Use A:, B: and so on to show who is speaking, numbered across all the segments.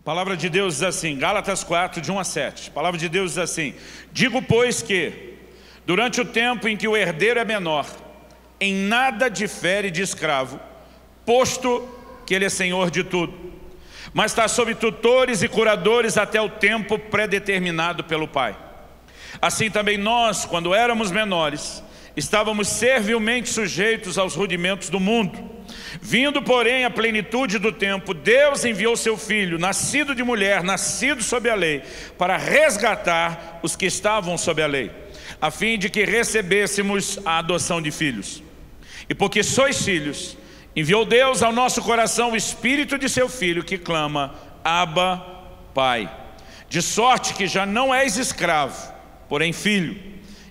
A: A palavra de Deus diz assim, Gálatas 4, de 1 a 7. A palavra de Deus diz assim: digo, pois, que durante o tempo em que o herdeiro é menor, em nada difere de escravo, posto que ele é senhor de tudo, mas está sob tutores e curadores até o tempo predeterminado pelo Pai. Assim também nós, quando éramos menores, estávamos servilmente sujeitos aos rudimentos do mundo. Vindo, porém, a plenitude do tempo, Deus enviou seu Filho, nascido de mulher, nascido sob a lei, para resgatar os que estavam sob a lei, a fim de que recebêssemos a adoção de filhos. E porque sois filhos, enviou Deus ao nosso coração o Espírito de seu Filho, que clama, Abba, Pai. De sorte que já não és escravo, porém filho,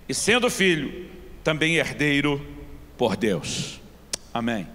A: e sendo filho, também herdeiro por Deus. Amém.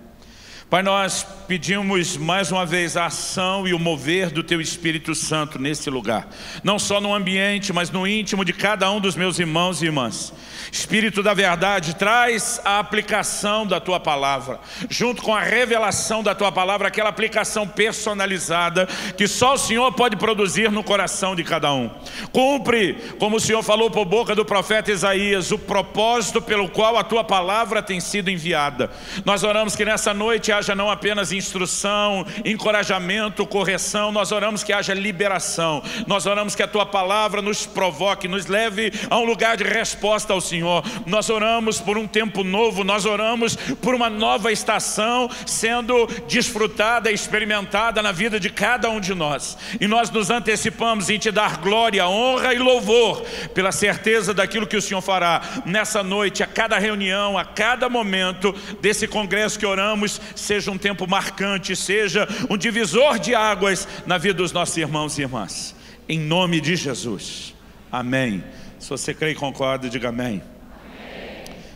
A: Pai, nós pedimos mais uma vez a ação e o mover do Teu Espírito Santo nesse lugar. Não só no ambiente, mas no íntimo de cada um dos meus irmãos e irmãs. Espírito da verdade, traz a aplicação da Tua palavra, junto com a revelação da Tua palavra, aquela aplicação personalizada que só o Senhor pode produzir no coração de cada um. Cumpre, como o Senhor falou por boca do profeta Isaías, o propósito pelo qual a Tua palavra tem sido enviada. Nós oramos que nessa noite haja não apenas instrução, encorajamento, correção, nós oramos que haja liberação. Nós oramos que a Tua palavra nos provoque, nos leve a um lugar de resposta ao Senhor. Nós oramos por um tempo novo, nós oramos por uma nova estação sendo desfrutada, experimentada na vida de cada um de nós. E nós nos antecipamos em Te dar glória, honra e louvor pela certeza daquilo que o Senhor fará nessa noite, a cada reunião, a cada momento desse congresso que oramos, seja um tempo marcante, seja um divisor de águas na vida dos nossos irmãos e irmãs. Em nome de Jesus. Amém. Se você crê e concorda, diga amém.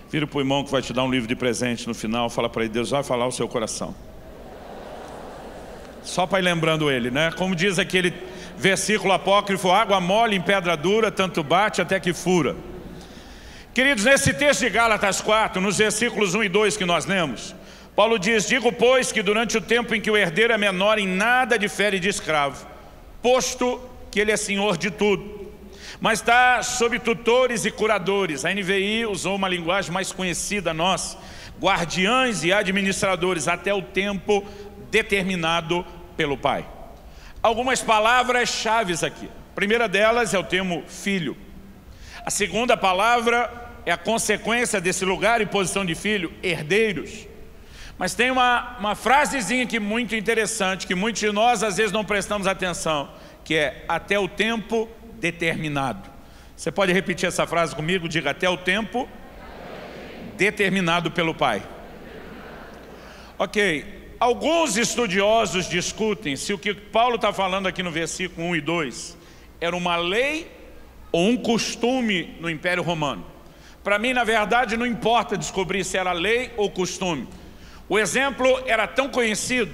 A: Vira para o irmão que vai te dar um livro de presente no final. Fala para ele, Deus vai falar o seu coração. Só para ir lembrando ele, né? Como diz aquele versículo apócrifo, água mole em pedra dura, tanto bate até que fura. Queridos, nesse texto de Gálatas 4, nos versículos 1 e 2 que nós lemos, Paulo diz, digo, pois, que durante o tempo em que o herdeiro é menor, em nada difere de escravo, posto que ele é senhor de tudo, mas está sob tutores e curadores. A NVI usou uma linguagem mais conhecida nossa, guardiães e administradores, até o tempo determinado pelo Pai. Algumas palavras chaves aqui. A primeira delas é o termo filho. A segunda palavra é a consequência desse lugar e posição de filho, herdeiros. Mas tem uma frasezinha aqui muito interessante, que muitos de nós às vezes não prestamos atenção, que é até o tempo determinado. Você pode repetir essa frase comigo? Diga, até o tempo determinado pelo Pai. Ok, alguns estudiosos discutem se o que Paulo está falando aqui no versículo 1 e 2 era uma lei ou um costume no Império Romano. Para mim, na verdade, não importa descobrir se era lei ou costume. O exemplo era tão conhecido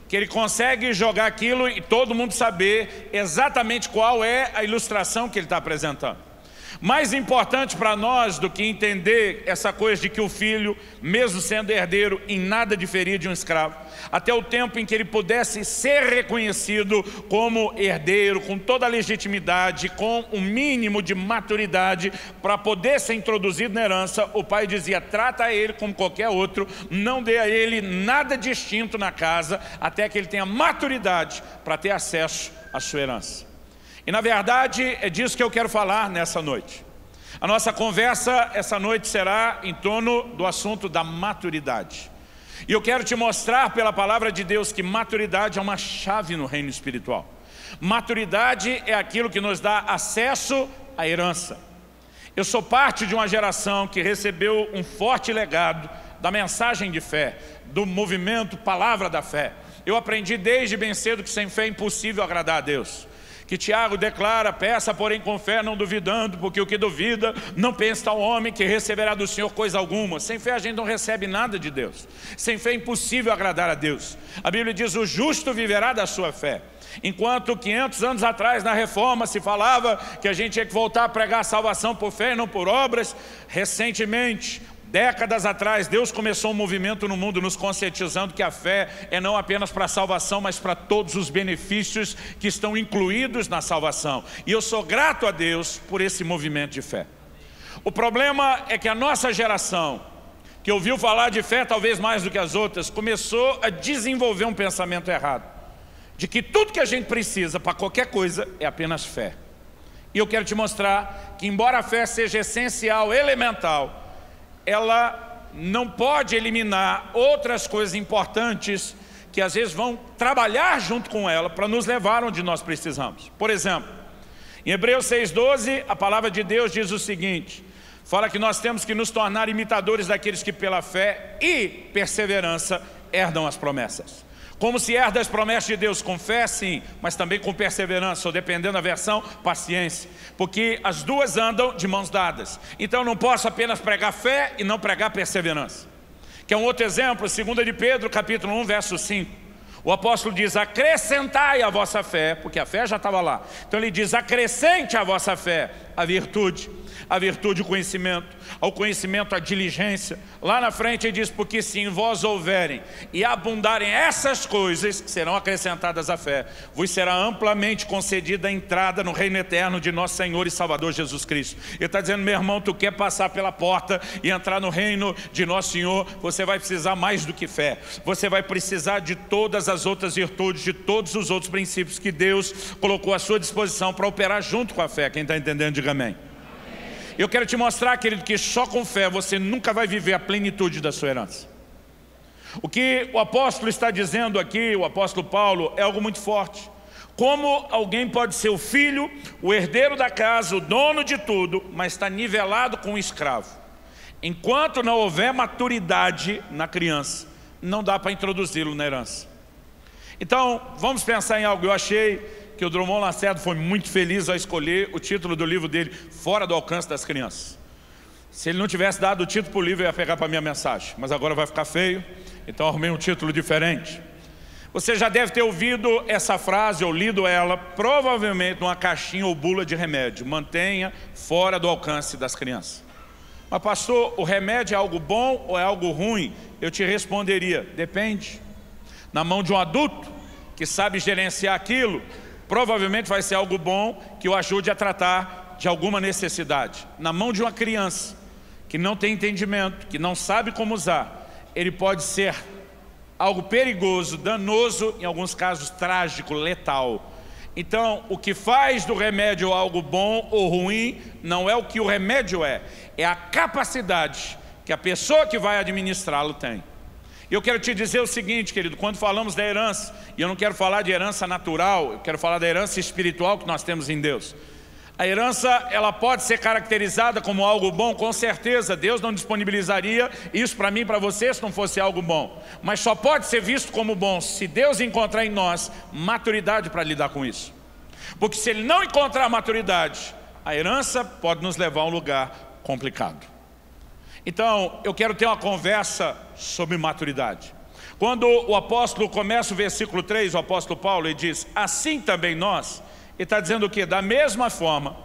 A: que ele consegue jogar aquilo e todo mundo saber exatamente qual é a ilustração que ele está apresentando. Mais importante para nós do que entender essa coisa de que o filho, mesmo sendo herdeiro, em nada diferia de um escravo, até o tempo em que ele pudesse ser reconhecido como herdeiro, com toda a legitimidade, com um mínimo de maturidade para poder ser introduzido na herança, o pai dizia, trata ele como qualquer outro, não dê a ele nada distinto na casa, até que ele tenha maturidade para ter acesso à sua herança. E na verdade é disso que eu quero falar nessa noite. A nossa conversa essa noite será em torno do assunto da maturidade. E eu quero te mostrar pela palavra de Deus que maturidade é uma chave no reino espiritual. Maturidade é aquilo que nos dá acesso à herança. Eu sou parte de uma geração que recebeu um forte legado da mensagem de fé, do movimento Palavra da Fé. Eu aprendi desde bem cedo que sem fé é impossível agradar a Deus. Que Tiago declara, peça porém com fé, não duvidando, porque o que duvida não pensa tal homem que receberá do Senhor coisa alguma. Sem fé a gente não recebe nada de Deus. Sem fé é impossível agradar a Deus. A Bíblia diz, o justo viverá da sua fé. Enquanto 500 anos atrás na Reforma se falava que a gente tinha que voltar a pregar a salvação por fé e não por obras, recentemente Décadas atrás, Deus começou um movimento no mundo nos conscientizando que a fé é não apenas para a salvação, mas para todos os benefícios que estão incluídos na salvação. E eu sou grato a Deus por esse movimento de fé. O problema é que a nossa geração, que ouviu falar de fé talvez mais do que as outras, começou a desenvolver um pensamento errado, de que tudo que a gente precisa para qualquer coisa é apenas fé. E eu quero te mostrar que, embora a fé seja essencial, elemental, ela não pode eliminar outras coisas importantes que às vezes vão trabalhar junto com ela para nos levar onde nós precisamos. Por exemplo, em Hebreus 6,12, a palavra de Deus diz o seguinte: fala que nós temos que nos tornar imitadores daqueles que pela fé e perseverança herdam as promessas. Como se herda as promessas de Deus? Com fé, sim, mas também com perseverança, ou dependendo da versão, paciência. Porque as duas andam de mãos dadas. Então eu não posso apenas pregar fé e não pregar perseverança. Que é um outro exemplo, 2 de Pedro, capítulo 1, verso 5. O apóstolo diz: acrescentai a vossa fé, porque a fé já estava lá. Então ele diz: acrescente a vossa fé a virtude o conhecimento, ao conhecimento a diligência. Lá na frente ele diz: porque se em vós houverem e abundarem essas coisas, serão acrescentadas à fé, vos será amplamente concedida a entrada no reino eterno de nosso Senhor e Salvador Jesus Cristo. Ele está dizendo: meu irmão, tu quer passar pela porta e entrar no reino de nosso Senhor, você vai precisar mais do que fé, você vai precisar de todas as outras virtudes, de todos os outros princípios que Deus colocou à sua disposição para operar junto com a fé. Quem está entendendo, diga amém. Eu quero te mostrar, querido, que só com fé você nunca vai viver a plenitude da sua herança. O que o apóstolo está dizendo aqui, o apóstolo Paulo, é algo muito forte. Como alguém pode ser o filho, o herdeiro da casa, o dono de tudo, mas está nivelado com o escravo? Enquanto não houver maturidade na criança, não dá para introduzi-lo na herança. Então, vamos pensar em algo. Eu achei que o Drummond Lacerda foi muito feliz ao escolher o título do livro dele, Fora do Alcance das Crianças. Se ele não tivesse dado o título para o livro, eu ia pegar para a minha mensagem, mas agora vai ficar feio, então arrumei um título diferente. Você já deve ter ouvido essa frase ou lido ela, provavelmente numa caixinha ou bula de remédio: mantenha fora do alcance das crianças. Mas pastor, o remédio é algo bom ou é algo ruim? Eu te responderia: depende. Na mão de um adulto que sabe gerenciar aquilo, provavelmente vai ser algo bom que o ajude a tratar de alguma necessidade. Na mão de uma criança que não tem entendimento, que não sabe como usar, ele pode ser algo perigoso, danoso, em alguns casos trágico, letal. Então, o que faz do remédio algo bom ou ruim não é o que o remédio é a capacidade que a pessoa que vai administrá-lo tem. E eu quero te dizer o seguinte, querido: quando falamos da herança, e eu não quero falar de herança natural, eu quero falar da herança espiritual que nós temos em Deus. A herança, ela pode ser caracterizada como algo bom, com certeza. Deus não disponibilizaria isso para mim e para você se não fosse algo bom. Mas só pode ser visto como bom se Deus encontrar em nós maturidade para lidar com isso. Porque se Ele não encontrar maturidade, a herança pode nos levar a um lugar complicado. Então, eu quero ter uma conversa sobre maturidade. Quando o apóstolo começa o versículo 3, o apóstolo Paulo, ele diz: assim também nós. Ele está dizendo o quê? Da mesma forma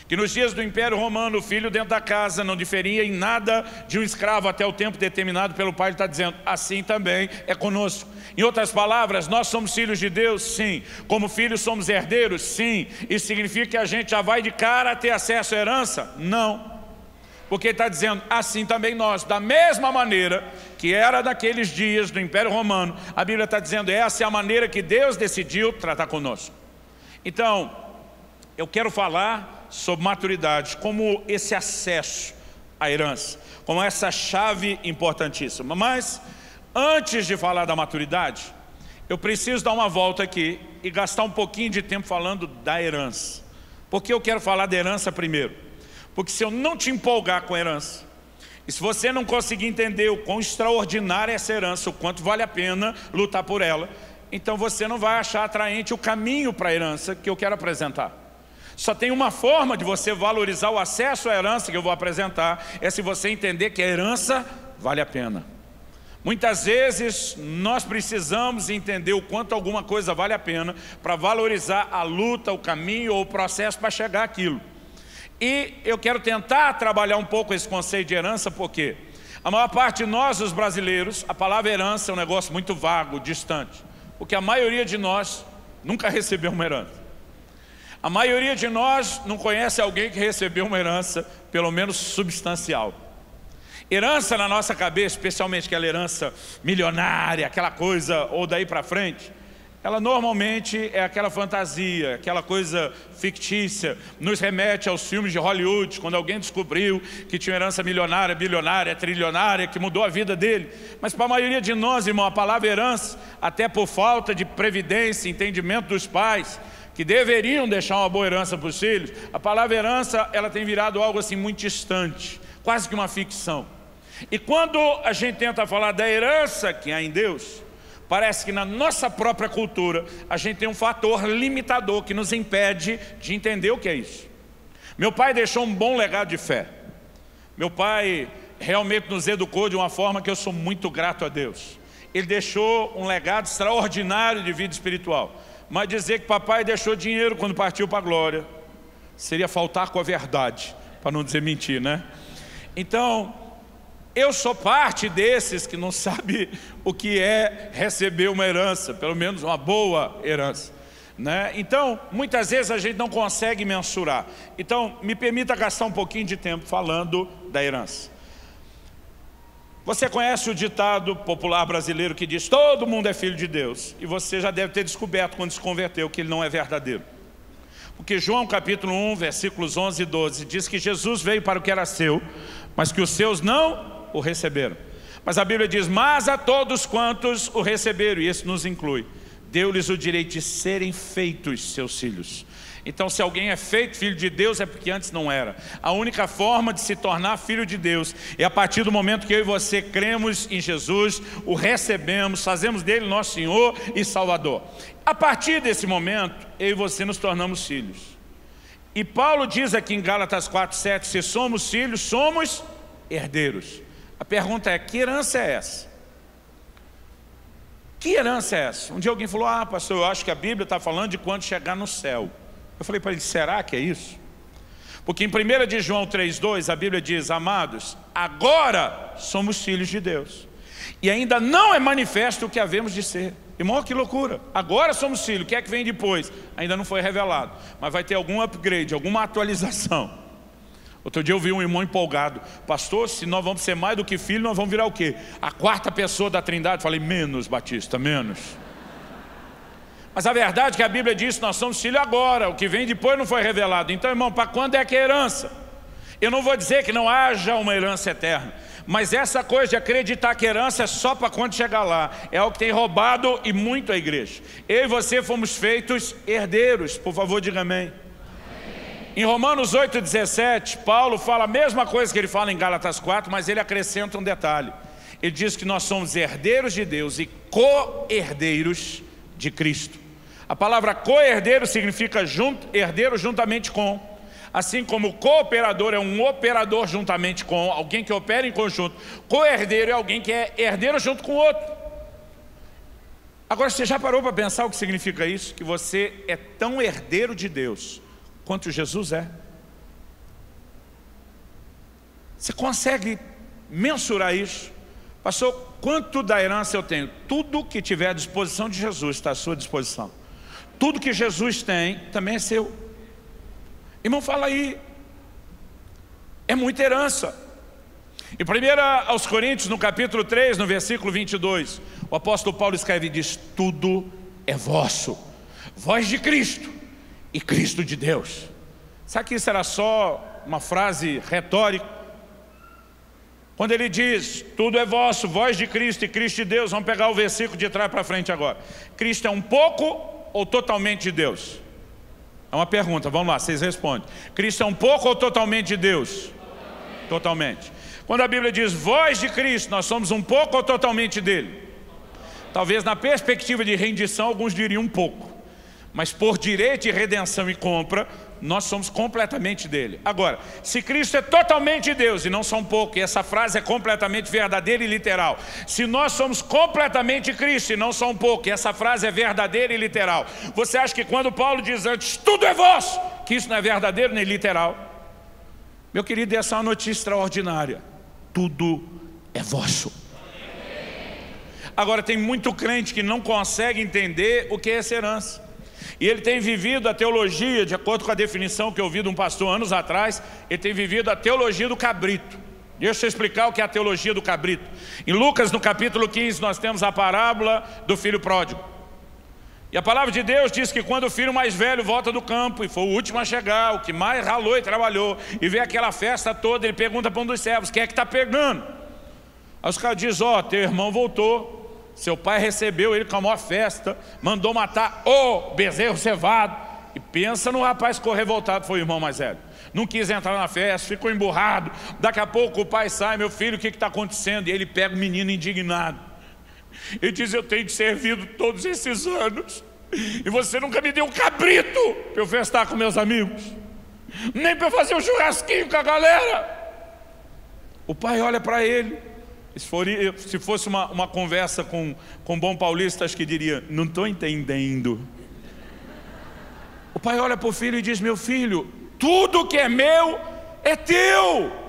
A: que nos dias do Império Romano, o filho dentro da casa não diferia em nada de um escravo até o tempo determinado pelo pai. Ele está dizendo: assim também é conosco. Em outras palavras, nós somos filhos de Deus? Sim. Como filhos somos herdeiros? Sim. Isso significa que a gente já vai de cara a ter acesso à herança? Não. Porque ele está dizendo: assim também nós, da mesma maneira que era naqueles dias do Império Romano, a Bíblia está dizendo: essa é a maneira que Deus decidiu tratar conosco. Então, eu quero falar sobre maturidade, como esse acesso à herança, como essa chave importantíssima. Mas, antes de falar da maturidade, eu preciso dar uma volta aqui e gastar um pouquinho de tempo falando da herança. Por que eu quero falar da herança primeiro? Porque se eu não te empolgar com a herança, e se você não conseguir entender o quão extraordinária é essa herança, o quanto vale a pena lutar por ela, então você não vai achar atraente o caminho para a herança que eu quero apresentar. Só tem uma forma de você valorizar o acesso à herança que eu vou apresentar, é se você entender que a herança vale a pena. Muitas vezes nós precisamos entender o quanto alguma coisa vale a pena para valorizar a luta, o caminho ou o processo para chegar àquilo. E eu quero tentar trabalhar um pouco esse conceito de herança, porque A maior parte de nós, os brasileiros, a palavra herança é um negócio muito vago, distante, porque a maioria de nós nunca recebeu uma herança. A maioria de nós não conhece alguém que recebeu uma herança, pelo menos substancial. Herança na nossa cabeça, especialmente aquela herança milionária, aquela coisa, ou daí para frente, ela normalmente é aquela fantasia, aquela coisa fictícia, nos remete aos filmes de Hollywood, quando alguém descobriu que tinha herança milionária, bilionária, trilionária, que mudou a vida dele. Mas para a maioria de nós, irmão, a palavra herança, até por falta de previdência, entendimento dos pais, que deveriam deixar uma boa herança para os filhos, a palavra herança, ela tem virado algo assim muito distante, quase que uma ficção. E quando a gente tenta falar da herança que há em Deus, parece que na nossa própria cultura a gente tem um fator limitador que nos impede de entender o que é isso. Meu pai deixou um bom legado de fé. Meu pai realmente nos educou de uma forma que eu sou muito grato a Deus. Ele deixou um legado extraordinário de vida espiritual. Mas dizer que papai deixou dinheiro quando partiu para a glória seria faltar com a verdade, para não dizer mentir, né? Então, eu sou parte desses que não sabe o que é receber uma herança, pelo menos uma boa herança, né? Então, muitas vezes a gente não consegue mensurar. Então, me permita gastar um pouquinho de tempo falando da herança. Você conhece o ditado popular brasileiro que diz: todo mundo é filho de Deus. E você já deve ter descoberto quando se converteu que ele não é verdadeiro. Porque João capítulo 1, versículos 11 e 12 diz que Jesus veio para o que era seu, mas que os seus não o receberam. Mas a Bíblia diz: mas a todos quantos o receberam, e isso nos inclui, deu-lhes o direito de serem feitos seus filhos. Então, se alguém é feito filho de Deus, é porque antes não era. A única forma de se tornar filho de Deus é a partir do momento que eu e você cremos em Jesus, o recebemos, fazemos dele nosso Senhor e Salvador. A partir desse momento, eu e você nos tornamos filhos. E Paulo diz aqui em Gálatas 4:7, se somos filhos, somos herdeiros. A pergunta é: que herança é essa? Que herança é essa? Um dia alguém falou: ah, pastor, eu acho que a Bíblia está falando de quando chegar no céu. Eu falei para ele: será que é isso? Porque em 1 de João 3:2 a Bíblia diz: amados, agora somos filhos de Deus, e ainda não é manifesto o que havemos de ser. Irmão, que loucura! Agora somos filhos, o que é que vem depois? Ainda não foi revelado, mas vai ter algum upgrade, alguma atualização. Outro dia eu vi um irmão empolgado: pastor, se nós vamos ser mais do que filho, nós vamos virar o quê? A quarta pessoa da Trindade. Eu falei: menos, Batista, menos. Mas a verdade é que a Bíblia diz que nós somos filhos agora, o que vem depois não foi revelado. Então, irmão, para quando é que é herança? Eu não vou dizer que não haja uma herança eterna, mas essa coisa de acreditar que herança é só para quando chegar lá, é o que tem roubado e muito a igreja. Eu e você fomos feitos herdeiros. Por favor, diga amém. Em Romanos 8:17, Paulo fala a mesma coisa que ele fala em Gálatas 4, mas ele acrescenta um detalhe. Ele diz que nós somos herdeiros de Deus e co-herdeiros de Cristo. A palavra co-herdeiro significa herdeiro juntamente com. Assim como cooperador é um operador juntamente com, alguém que opera em conjunto. Co-herdeiro é alguém que é herdeiro junto com o outro. Agora, você já parou para pensar o que significa isso? Que você é tão herdeiro de Deus quanto Jesus é. Você consegue mensurar isso? Pastor, quanto da herança eu tenho? Tudo que tiver à disposição de Jesus está à sua disposição. Tudo que Jesus tem também é seu. Irmão, fala aí. É muita herança. Em 1 aos Coríntios, no capítulo 3, no versículo 22, o apóstolo Paulo escreve e diz: tudo é vosso, vós de Cristo e Cristo de Deus. Sabe que isso era só uma frase retórica? Quando ele diz, tudo é vosso, vós de Cristo e Cristo de Deus, vamos pegar o versículo de trás para frente agora. Cristo é um pouco ou totalmente de Deus? É uma pergunta, vamos lá, vocês respondem. Cristo é um pouco ou totalmente de Deus? Totalmente. Quando a Bíblia diz, vós de Cristo, nós somos um pouco ou totalmente dele? Talvez na perspectiva de rendição, alguns diriam um pouco. Mas por direito de redenção e compra, nós somos completamente dele. Agora, se Cristo é totalmente Deus e não só um pouco, e essa frase é completamente verdadeira e literal, se nós somos completamente Cristo e não só um pouco, e essa frase é verdadeira e literal, você acha que quando Paulo diz antes, tudo é vosso, que isso não é verdadeiro nem literal? Meu querido, essa é uma notícia extraordinária. Tudo é vosso. Agora tem muito crente que não consegue entender o que é essa herança. E ele tem vivido a teologia, de acordo com a definição que eu ouvi de um pastor anos atrás, ele tem vivido a teologia do cabrito. Deixa eu explicar o que é a teologia do cabrito. Em Lucas, no capítulo 15, nós temos a parábola do filho pródigo. E a palavra de Deus diz que quando o filho mais velho volta do campo, e foi o último a chegar, o que mais ralou e trabalhou, e vê aquela festa toda, ele pergunta para um dos servos: quem é que está pegando? Aí os caras dizem: ó, teu irmão voltou, seu pai recebeu ele com a maior festa, mandou matar o bezerro cevado. E pensa no rapaz que ficou revoltado, foi o irmão mais velho. Não quis entrar na festa, ficou emburrado. Daqui a pouco o pai sai: meu filho, o que está acontecendo? E ele pega o menino indignado. Ele diz: eu tenho te servido todos esses anos, e você nunca me deu um cabrito para eu festar com meus amigos, nem para eu fazer um churrasquinho com a galera. O pai olha para ele. Se fosse uma conversa com um bom paulista, acho que diria: não estou entendendo. O pai olha para o filho e diz: meu filho, tudo que é meu é teu.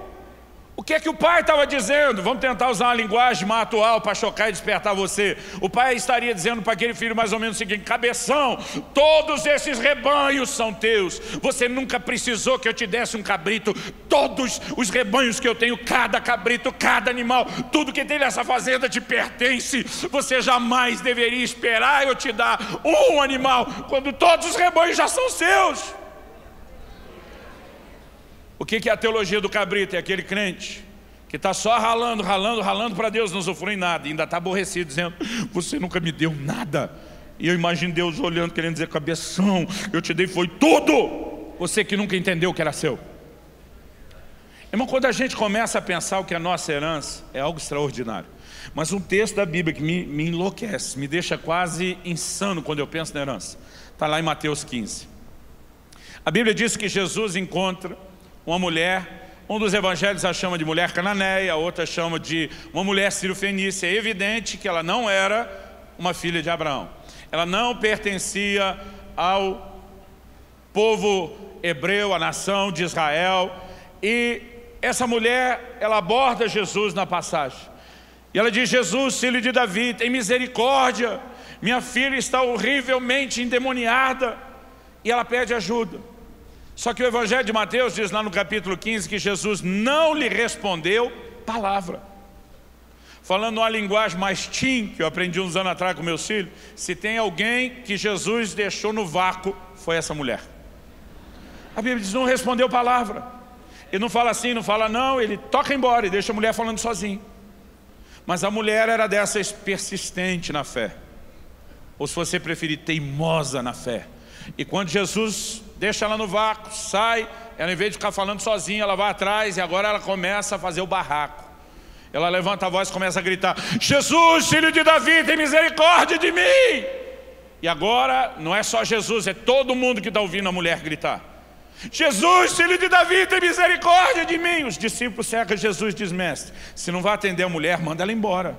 A: O que é que o pai estava dizendo? Vamos tentar usar uma linguagem mais atual para chocar e despertar você. O pai estaria dizendo para aquele filho mais ou menos o seguinte: cabeção, todos esses rebanhos são teus. Você nunca precisou que eu te desse um cabrito. Todos os rebanhos que eu tenho, cada cabrito, cada animal, tudo que tem nessa fazenda te pertence. Você jamais deveria esperar eu te dar um animal, quando todos os rebanhos já são seus. O que é a teologia do cabrito? É aquele crente que está só ralando para Deus, não usufrui nada, e ainda está aborrecido, dizendo: você nunca me deu nada. E eu imagino Deus olhando, querendo dizer: cabeção, eu te dei foi tudo. Você que nunca entendeu que era seu. Irmão, quando a gente começa a pensar o que é a nossa herança, é algo extraordinário. Mas um texto da Bíblia que me enlouquece, me deixa quase insano quando eu penso na herança, está lá em Mateus 15. A Bíblia diz que Jesus encontra uma mulher, um dos evangelhos a chama de mulher cananeia, a outra chama de uma mulher sírio-fenícia. É evidente que ela não era uma filha de Abraão. Ela não pertencia ao povo hebreu, à nação de Israel. E essa mulher, ela aborda Jesus na passagem. E ela diz: Jesus, filho de Davi, tem misericórdia. Minha filha está horrivelmente endemoniada. E ela pede ajuda. Só que o evangelho de Mateus diz lá no capítulo 15 que Jesus não lhe respondeu palavra. Falando uma linguagem mais teen, que eu aprendi uns anos atrás com meus filhos, se tem alguém que Jesus deixou no vácuo, foi essa mulher. A Bíblia diz: não respondeu palavra. Ele não fala assim, não fala não, ele toca embora e deixa a mulher falando sozinha. Mas a mulher era dessas persistente na fé, ou se você preferir, teimosa na fé. E quando Jesus deixa ela no vácuo, sai, ela, em vez de ficar falando sozinha, ela vai atrás, e agora ela começa a fazer o barraco. Ela levanta a voz e começa a gritar: Jesus, filho de Davi, tem misericórdia de mim. E agora não é só Jesus, é todo mundo que está ouvindo a mulher gritar: Jesus, filho de Davi, tem misericórdia de mim. Os discípulos cercam Jesus e diz: mestre, se não vai atender a mulher, manda ela embora.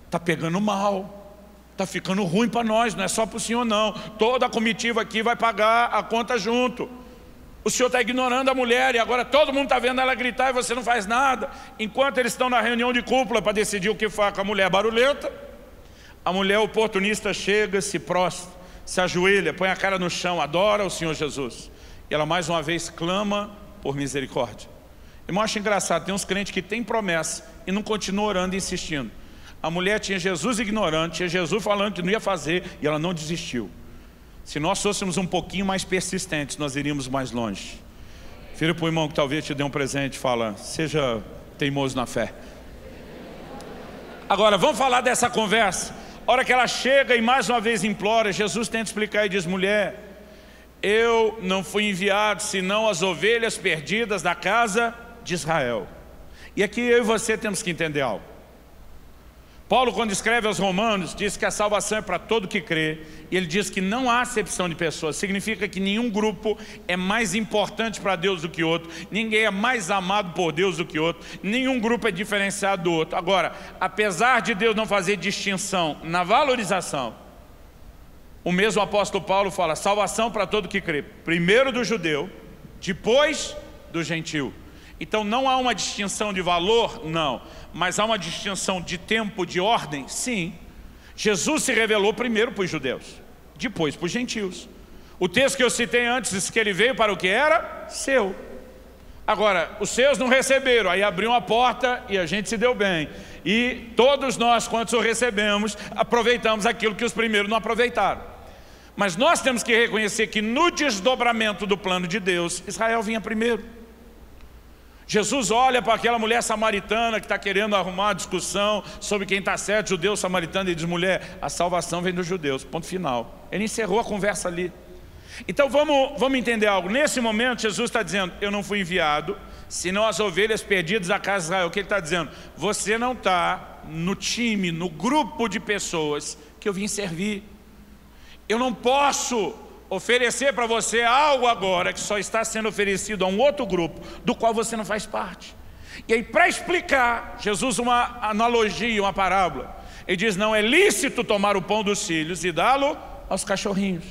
A: Está pegando mal. Está ficando ruim para nós, não é só para o senhor não. Toda a comitiva aqui vai pagar a conta junto. O senhor está ignorando a mulher e agora todo mundo está vendo ela gritar e você não faz nada. Enquanto eles estão na reunião de cúpula para decidir o que faz com a mulher barulhenta, a mulher oportunista chega, se prostra, se ajoelha, põe a cara no chão, adora o Senhor Jesus. E ela mais uma vez clama por misericórdia. Eu acho engraçado, tem uns crentes que têm promessa e não continuam orando e insistindo. A mulher tinha Jesus ignorante, tinha Jesus falando que não ia fazer, e ela não desistiu. Se nós fôssemos um pouquinho mais persistentes, nós iríamos mais longe. Filho para o irmão que talvez te dê um presente, fala: seja teimoso na fé. Agora, vamos falar dessa conversa. A hora que ela chega e mais uma vez implora, Jesus tenta explicar e diz: mulher, eu não fui enviado senão as ovelhas perdidas da casa de Israel. E aqui eu e você temos que entender algo. Paulo, quando escreve aos Romanos, diz que a salvação é para todo que crê, e ele diz que não há acepção de pessoas. Significa que nenhum grupo é mais importante para Deus do que outro, ninguém é mais amado por Deus do que outro, nenhum grupo é diferenciado do outro. Agora, apesar de Deus não fazer distinção na valorização, o mesmo apóstolo Paulo fala: salvação para todo que crê, primeiro do judeu, depois do gentio. Então não há uma distinção de valor? Não. Mas há uma distinção de tempo, de ordem? Sim. Jesus se revelou primeiro para os judeus, depois para os gentios. O texto que eu citei antes diz que ele veio para o que era seu. Agora, os seus não receberam, aí abriu a porta e a gente se deu bem. E todos nós, quantos o recebemos, aproveitamos aquilo que os primeiros não aproveitaram. Mas nós temos que reconhecer que no desdobramento do plano de Deus, Israel vinha primeiro. Jesus olha para aquela mulher samaritana que está querendo arrumar uma discussão sobre quem está certo, judeu ou samaritano, e diz: mulher, a salvação vem dos judeus, ponto final. Ele encerrou a conversa ali. Então vamos entender algo. Nesse momento Jesus está dizendo: eu não fui enviado senão as ovelhas perdidas da casa de Israel. O que ele está dizendo? Você não está no time, no grupo de pessoas que eu vim servir. Eu não posso oferecer para você algo agora que só está sendo oferecido a um outro grupo do qual você não faz parte. E aí, para explicar, Jesus usa uma analogia, uma parábola. Ele diz: não é lícito tomar o pão dos filhos e dá-lo aos cachorrinhos.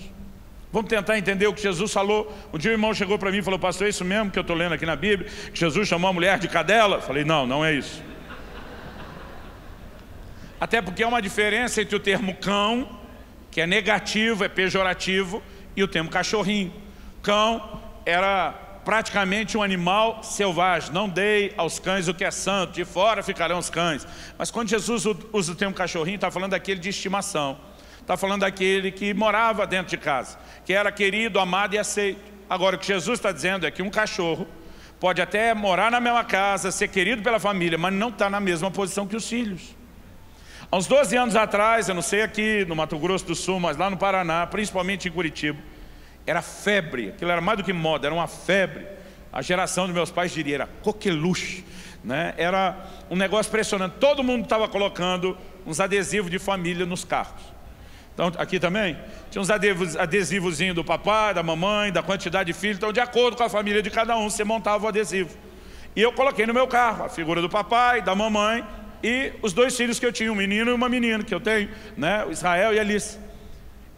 A: Vamos tentar entender o que Jesus falou. Um dia o irmão chegou para mim e falou: pastor, é isso mesmo que eu estou lendo aqui na Bíblia, que Jesus chamou a mulher de cadela? Eu falei: não, não é isso. Até porque há uma diferença entre o termo cão, que é negativo, é pejorativo, e o termo cachorrinho. Cão era praticamente um animal selvagem. Não dei aos cães o que é santo, de fora ficarão os cães. Mas quando Jesus usa o termo cachorrinho, está falando daquele de estimação. Está falando daquele que morava dentro de casa, que era querido, amado e aceito. Agora, o que Jesus está dizendo é que um cachorro pode até morar na mesma casa, ser querido pela família, mas não está na mesma posição que os filhos. Há uns 12 anos atrás, eu não sei aqui no Mato Grosso do Sul, mas lá no Paraná, principalmente em Curitiba, era febre, aquilo era mais do que moda, era uma febre. A geração dos meus pais diria, era coqueluche, né? Era um negócio impressionante. Todo mundo estava colocando uns adesivos de família nos carros. Então, aqui também, tinha uns adesivozinhos do papai, da mamãe, da quantidade de filhos. Então, de acordo com a família de cada um, você montava o adesivo. E eu coloquei no meu carro a figura do papai, da mamãe e os dois filhos que eu tinha, um menino e uma menina que eu tenho, né? O Israel e a Alice.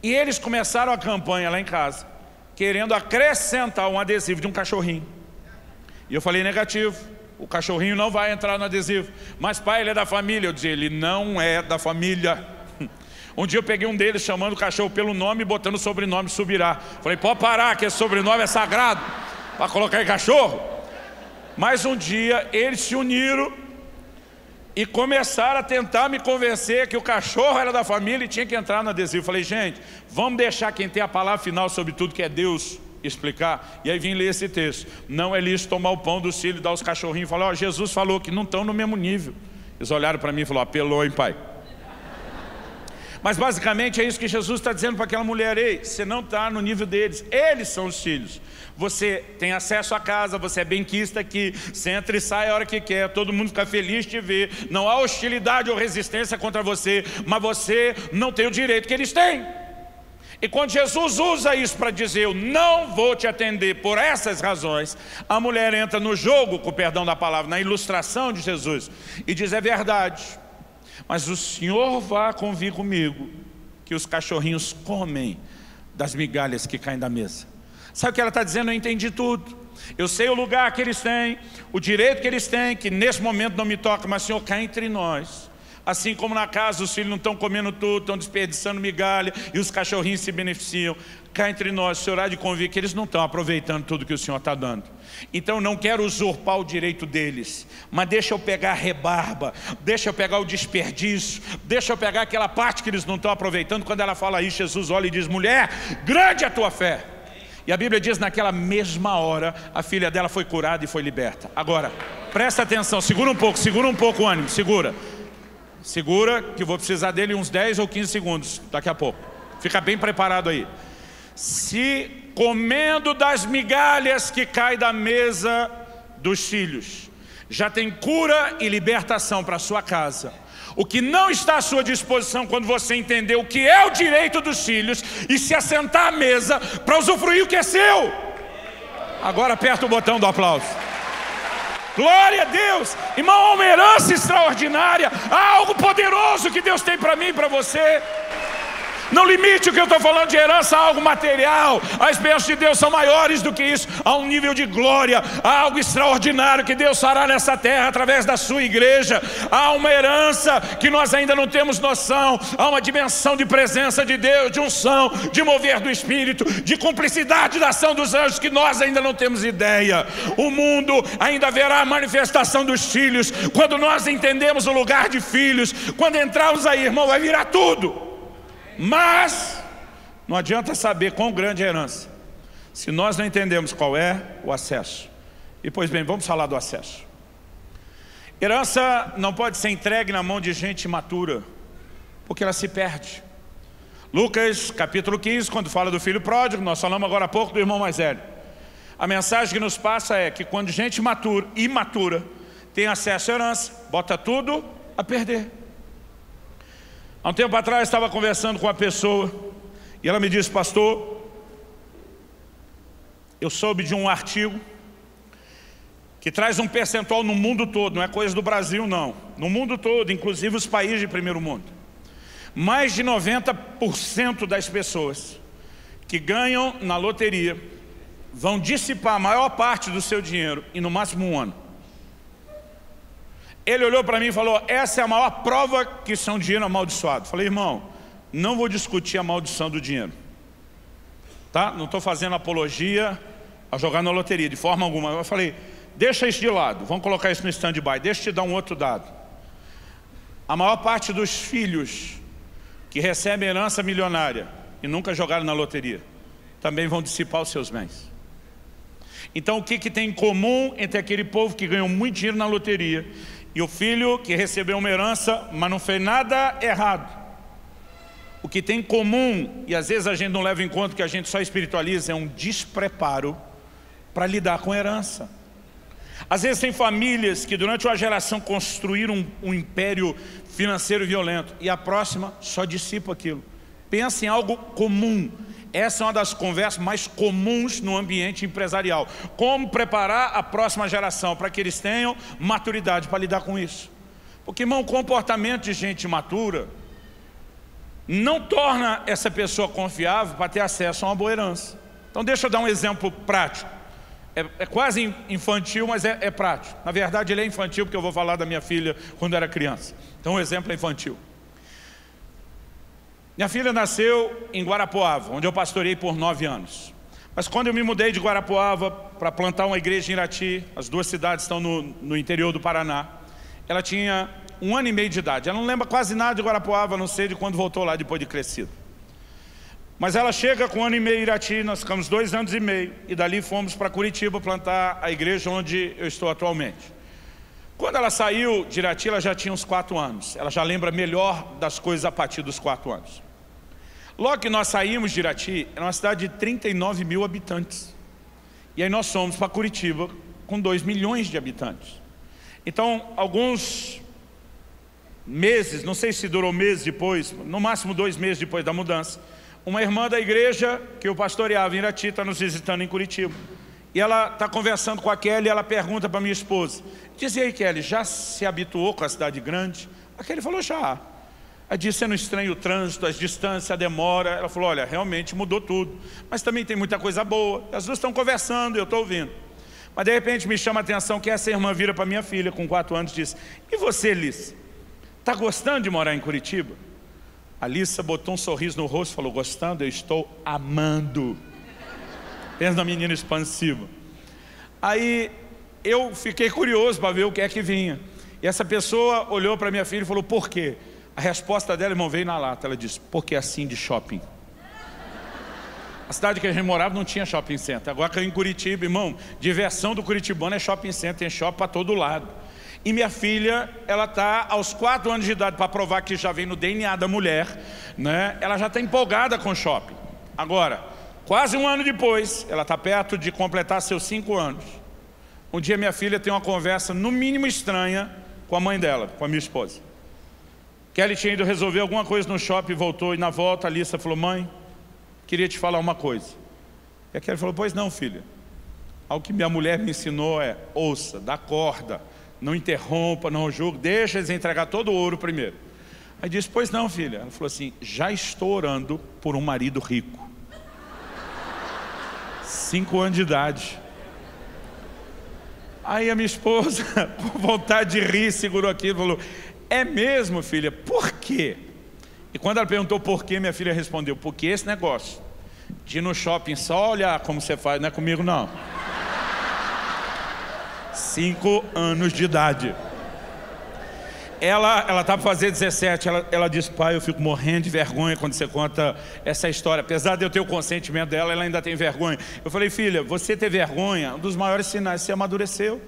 A: E eles começaram a campanha lá em casa, querendo acrescentar um adesivo de um cachorrinho. E eu falei: negativo, o cachorrinho não vai entrar no adesivo. Mas pai, ele é da família. Eu dizia: ele não é da família. Um dia eu peguei um deles chamando o cachorro pelo nome e botando o sobrenome Subirá. Falei: pode parar, que esse sobrenome é sagrado para colocar em cachorro. Mas um dia eles se uniram e começaram a tentar me convencer que o cachorro era da família e tinha que entrar no adesivo. Falei: gente, vamos deixar quem tem a palavra final sobre tudo, que é Deus, explicar. E aí vim ler esse texto. Não é lícito tomar o pão dos filhos e dar aos cachorrinhos. Falei: ó, Jesus falou que não estão no mesmo nível. Eles olharam para mim e falaram: apelou, hein, pai? Mas basicamente é isso que Jesus está dizendo para aquela mulher: ei, você não está no nível deles, eles são os filhos. Você tem acesso à casa, você é benquista aqui, você entra e sai a hora que quer, todo mundo fica feliz de te ver, não há hostilidade ou resistência contra você, mas você não tem o direito que eles têm. E quando Jesus usa isso para dizer: eu não vou te atender por essas razões, a mulher entra no jogo, com o perdão da palavra, na ilustração de Jesus, e diz: é verdade, mas o Senhor vai convir comigo que os cachorrinhos comem das migalhas que caem da mesa. Sabe o que ela está dizendo? Eu entendi tudo. Eu sei o lugar que eles têm, o direito que eles têm, que nesse momento não me toca, mas Senhor, cá entre nós. Assim como na casa os filhos não estão comendo tudo, estão desperdiçando migalha e os cachorrinhos se beneficiam. Cá entre nós, o Senhor há de convir que eles não estão aproveitando tudo que o Senhor está dando. Então não quero usurpar o direito deles, mas deixa eu pegar a rebarba, deixa eu pegar o desperdício, deixa eu pegar aquela parte que eles não estão aproveitando. Quando ela fala isso, Jesus olha e diz: mulher, grande é a tua fé. E a Bíblia diz: naquela mesma hora a filha dela foi curada e foi liberta. Agora, presta atenção, segura um pouco o ânimo, segura, que eu vou precisar dele uns 10 ou 15 segundos daqui a pouco. Fica bem preparado aí. Se comendo das migalhas que caem da mesa dos filhos, já tem cura e libertação para a sua casa, o que não está à sua disposição quando você entender o que é o direito dos filhos e se assentar à mesa para usufruir o que é seu. Agora aperta o botão do aplauso. Glória a Deus. Irmão, há uma herança extraordinária, há algo poderoso que Deus tem para mim e para você. Não limite o que eu estou falando de herança a algo material. As bênçãos de Deus são maiores do que isso. Há um nível de glória, há algo extraordinário que Deus fará nessa terra através da sua igreja. Há uma herança que nós ainda não temos noção. Há uma dimensão de presença de Deus, de unção, de mover do Espírito, de cumplicidade da ação dos anjos que nós ainda não temos ideia. O mundo ainda verá a manifestação dos filhos. Quando nós entendemos o lugar de filhos, quando entrarmos aí, irmão, vai virar tudo. Mas não adianta saber quão grande é a herança se nós não entendemos qual é o acesso. E pois bem, vamos falar do acesso. Herança não pode ser entregue na mão de gente imatura, porque ela se perde. Lucas capítulo 15, quando fala do filho pródigo, nós falamos agora há pouco do irmão mais velho. A mensagem que nos passa é que quando gente imatura tem acesso à herança, bota tudo a perder. Há um tempo atrás estava conversando com uma pessoa e ela me disse: pastor, eu soube de um artigo que traz um percentual no mundo todo, não é coisa do Brasil não, no mundo todo, inclusive os países de primeiro mundo. Mais de 90% das pessoas que ganham na loteria vão dissipar a maior parte do seu dinheiro em no máximo um ano. Ele olhou para mim e falou: essa é a maior prova que isso é um dinheiro amaldiçoado. Falei: irmão, não vou discutir a maldição do dinheiro, tá? Não estou fazendo apologia a jogar na loteria de forma alguma. Eu falei: deixa isso de lado, vamos colocar isso no stand-by. Deixa eu te dar um outro dado. A maior parte dos filhos que recebem herança milionária e nunca jogaram na loteria também vão dissipar os seus bens. Então o que tem em comum entre aquele povo que ganhou muito dinheiro na loteria e o filho que recebeu uma herança, mas não fez nada errado? O que tem em comum, e às vezes a gente não leva em conta que a gente só espiritualiza, é um despreparo para lidar com a herança. Às vezes tem famílias que durante uma geração construíram um império financeiro violento e a próxima só dissipa aquilo. Pensa em algo comum. Essa é uma das conversas mais comuns no ambiente empresarial. Como preparar a próxima geração para que eles tenham maturidade para lidar com isso. Porque, irmão, o comportamento de gente imatura não torna essa pessoa confiável para ter acesso a uma boa herança. Então deixa eu dar um exemplo prático. É quase infantil, mas é prático. Na verdade ele é infantil porque eu vou falar da minha filha quando era criança. Então o exemplo é infantil. Minha filha nasceu em Guarapuava, onde eu pastoreei por 9 anos. Mas quando eu me mudei de Guarapuava para plantar uma igreja em Irati, as duas cidades estão no interior do Paraná, ela tinha 1 ano e meio de idade. Ela não lembra quase nada de Guarapuava, a não ser de quando voltou lá depois de crescido. Mas ela chega com 1 ano e meio em Irati, nós ficamos 2 anos e meio, e dali fomos para Curitiba plantar a igreja onde eu estou atualmente. Quando ela saiu de Irati, ela já tinha uns 4 anos. Ela já lembra melhor das coisas a partir dos 4 anos. Logo que nós saímos de Irati, era uma cidade de 39 mil habitantes. E aí nós fomos para Curitiba com 2 milhões de habitantes. Então, alguns meses, não sei se durou meses depois, no máximo 2 meses depois da mudança, uma irmã da igreja que eu pastoreava em Irati está nos visitando em Curitiba. E ela está conversando com a Kelly e ela pergunta para minha esposa: diz aí, Kelly, já se habituou com a cidade grande? A Kelly falou: já. Ela disse: você não estranha o trânsito, as distâncias, a demora? Ela falou: olha, realmente mudou tudo, mas também tem muita coisa boa. As duas estão conversando e eu estou ouvindo. Mas de repente me chama a atenção que essa irmã vira para minha filha com 4 anos e diz: e você, Liz, está gostando de morar em Curitiba? A Lissa botou um sorriso no rosto e falou: gostando? Eu estou amando. Pensa na menina expansiva. Aí eu fiquei curioso para ver o que é que vinha. E essa pessoa olhou para minha filha e falou: por quê? A resposta dela, irmão, veio na lata. Ela disse: porque é assim de shopping. A cidade que a gente morava não tinha shopping center. Agora que eu em Curitiba, irmão, diversão do curitibano é shopping center, tem shopping para todo lado. E minha filha, ela está aos 4 anos de idade, para provar que já vem no DNA da mulher, né? Ela já está empolgada com shopping. Agora, quase 1 ano depois, ela está perto de completar seus 5 anos. Um dia minha filha tem uma conversa, no mínimo estranha, com a mãe dela, com a minha esposa. Kelly tinha ido resolver alguma coisa no shopping, voltou, e na volta a Lissa falou: mãe, queria te falar uma coisa. E a Kelly falou: pois não, filha. Algo que minha mulher me ensinou é: ouça, dá corda, não interrompa, não julgue, deixa eles entregar todo o ouro primeiro. Aí disse, pois não, filha. Ela falou assim, já estou orando por um marido rico. 5 anos de idade. Aí a minha esposa, por vontade de rir, segurou aquilo e falou, é mesmo, filha? Por quê? E quando ela perguntou por quê, minha filha respondeu, porque esse negócio de ir no shopping só olhar como você faz, não é comigo não. 5 anos de idade. Ela está para fazer 17, ela disse, pai, eu fico morrendo de vergonha quando você conta essa história. Apesar de eu ter o consentimento dela, ela ainda tem vergonha. Eu falei, filha, você ter vergonha, um dos maiores sinais, você amadureceu.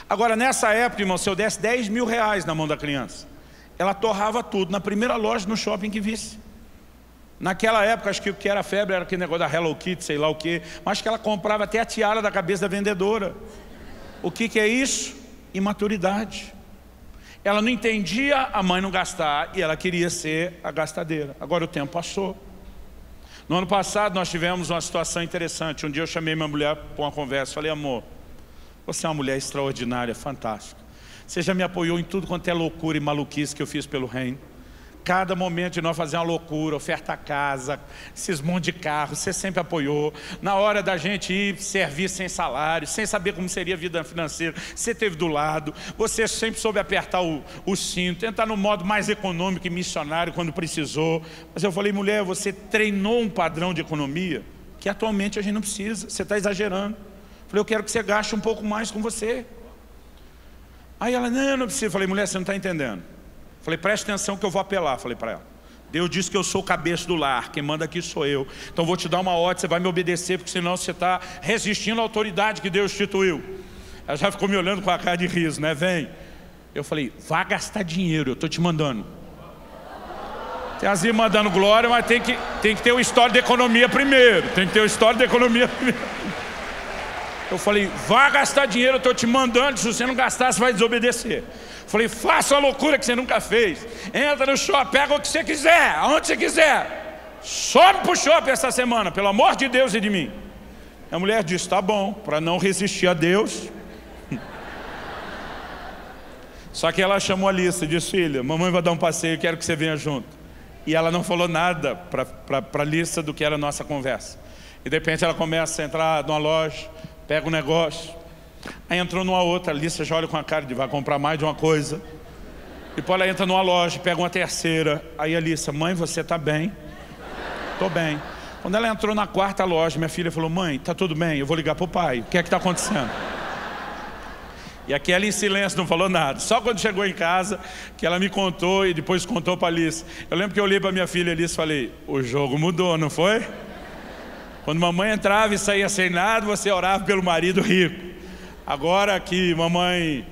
A: Agora, nessa época, irmão, se eu desse 10 mil reais na mão da criança, ela torrava tudo, na primeira loja no shopping que visse. Naquela época, acho que o que era febre era aquele negócio da Hello Kitty, sei lá o quê, mas que ela comprava até a tiara da cabeça da vendedora. O que é isso? Imaturidade. Ela não entendia a mãe não gastar e ela queria ser a gastadeira. Agora o tempo passou. No ano passado nós tivemos uma situação interessante. Um dia eu chamei minha mulher para uma conversa. Falei, amor, você é uma mulher extraordinária, fantástica. Você já me apoiou em tudo quanto é loucura e maluquice que eu fiz pelo reino. Cada momento de nós fazer uma loucura, oferta a casa, esses monte de carro, você sempre apoiou. Na hora da gente ir servir sem salário, sem saber como seria a vida financeira, você esteve do lado. Você sempre soube apertar o cinto, entrar no modo mais econômico e missionário quando precisou. Mas eu falei, mulher, você treinou um padrão de economia que atualmente a gente não precisa, você está exagerando. Eu falei, eu quero que você gaste um pouco mais com você. Aí ela, não precisa. Eu falei, mulher, você não está entendendo. Falei, preste atenção que eu vou apelar, falei para ela. Deus disse que eu sou o cabeça do lar, quem manda aqui sou eu. Então vou te dar uma ordem, você vai me obedecer, porque senão você está resistindo à autoridade que Deus instituiu. Ela já ficou me olhando com a cara de riso, né? Vem. Eu falei, vá gastar dinheiro, eu estou te mandando. Tem as irmãs mandando glória, mas tem que ter o histórico de economia primeiro. Tem que ter o histórico de economia primeiro. Eu falei, vá gastar dinheiro, eu estou te mandando, se você não gastar, você vai desobedecer. Falei, faça a loucura que você nunca fez. Entra no shopping, pega o que você quiser, aonde você quiser. Sobe pro shopping essa semana, pelo amor de Deus e de mim. A mulher disse, tá bom, para não resistir a Deus. Só que ela chamou a Alissa e disse, filha, mamãe vai dar um passeio, quero que você venha junto. E ela não falou nada para Alissa do que era a nossa conversa. E de repente ela começa a entrar numa loja, pega um negócio. Aí entrou numa outra, a Alissa já olha com a cara de vai comprar mais de uma coisa. Depois ela entra numa loja, pega uma terceira. Aí a Alissa, mãe, você está bem? Estou bem. Quando ela entrou na quarta loja, minha filha falou, mãe, está tudo bem? Eu vou ligar para o pai, o que é que está acontecendo? E aqui ela em silêncio, não falou nada. Só quando chegou em casa, que ela me contou e depois contou para a Alissa. Eu lembro que eu olhei para minha filha Alissa e falei, o jogo mudou, não foi? Quando mamãe entrava e saía sem nada, você orava pelo marido rico. Agora que mamãe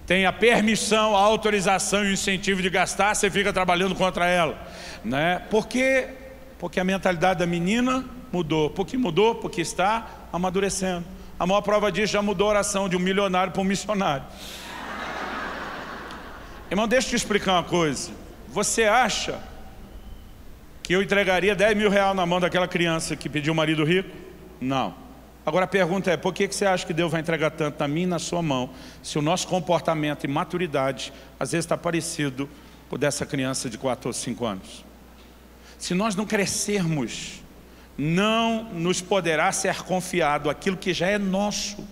A: tem a permissão, a autorização e o incentivo de gastar, você fica trabalhando contra ela, né? Por quê? Porque a mentalidade da menina mudou. Por que mudou? Porque está amadurecendo. A maior prova disso, já mudou a oração de um milionário para um missionário. Irmão, deixa eu te explicar uma coisa. Você acha que eu entregaria 10 mil reais na mão daquela criança que pediu um marido rico? Não. Agora a pergunta é, por que você acha que Deus vai entregar tanto na minha e na sua mão, se o nosso comportamento e maturidade, às vezes está parecido com o dessa criança de 4 ou 5 anos? Se nós não crescermos, não nos poderá ser confiado aquilo que já é nosso.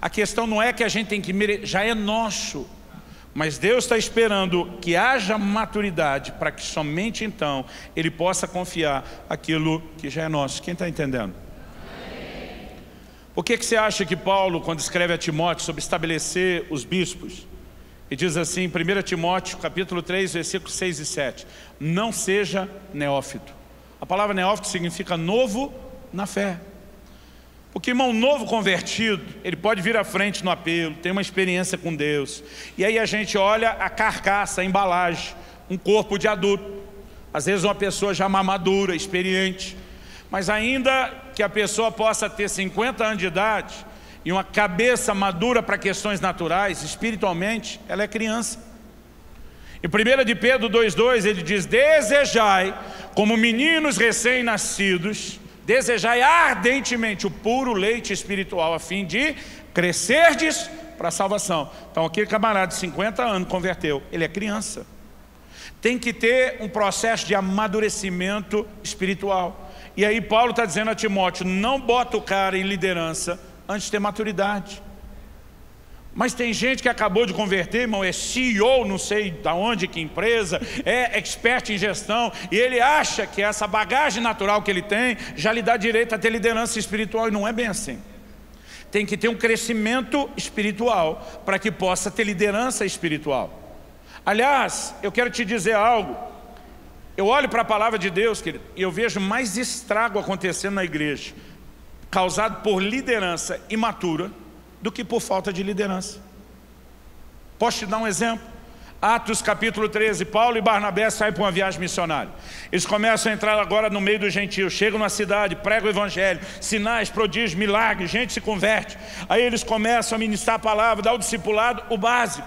A: A questão não é que a gente tem que merecer, já é nosso. Mas Deus está esperando que haja maturidade para que somente então Ele possa confiar aquilo que já é nosso. Quem está entendendo? Por que você acha que Paulo, quando escreve a Timóteo sobre estabelecer os bispos, e diz assim, em 1 Timóteo, capítulo 3, versículos 6 e 7, não seja neófito. A palavra neófito significa novo na fé. Porque irmão, novo convertido, ele pode vir à frente no apelo, tem uma experiência com Deus. E aí a gente olha a carcaça, a embalagem, um corpo de adulto. Às vezes uma pessoa já madura, experiente. Mas ainda que a pessoa possa ter 50 anos de idade e uma cabeça madura para questões naturais, espiritualmente, ela é criança. Em 1 de Pedro 2,2 ele diz, desejai como meninos recém-nascidos, desejai ardentemente o puro leite espiritual, a fim de crescerdes para a salvação. Então aquele camarada de 50 anos converteu, ele é criança. Tem que ter um processo de amadurecimento espiritual. E aí Paulo está dizendo a Timóteo, não bota o cara em liderança antes de ter maturidade. Mas tem gente que acabou de converter, irmão, é CEO, não sei de onde, que empresa, é expert em gestão, e ele acha que essa bagagem natural que ele tem já lhe dá direito a ter liderança espiritual, e não é bem assim. Tem que ter um crescimento espiritual para que possa ter liderança espiritual. Aliás, eu quero te dizer algo. Eu olho para a palavra de Deus, querido, e eu vejo mais estrago acontecendo na igreja, causado por liderança imatura, do que por falta de liderança. Posso te dar um exemplo? Atos capítulo 13, Paulo e Barnabé saem para uma viagem missionária. Eles começam a entrar agora no meio dos gentios, chegam na cidade, pregam o evangelho, sinais, prodígios, milagres, gente se converte. Aí eles começam a ministrar a palavra, dar o discipulado, o básico.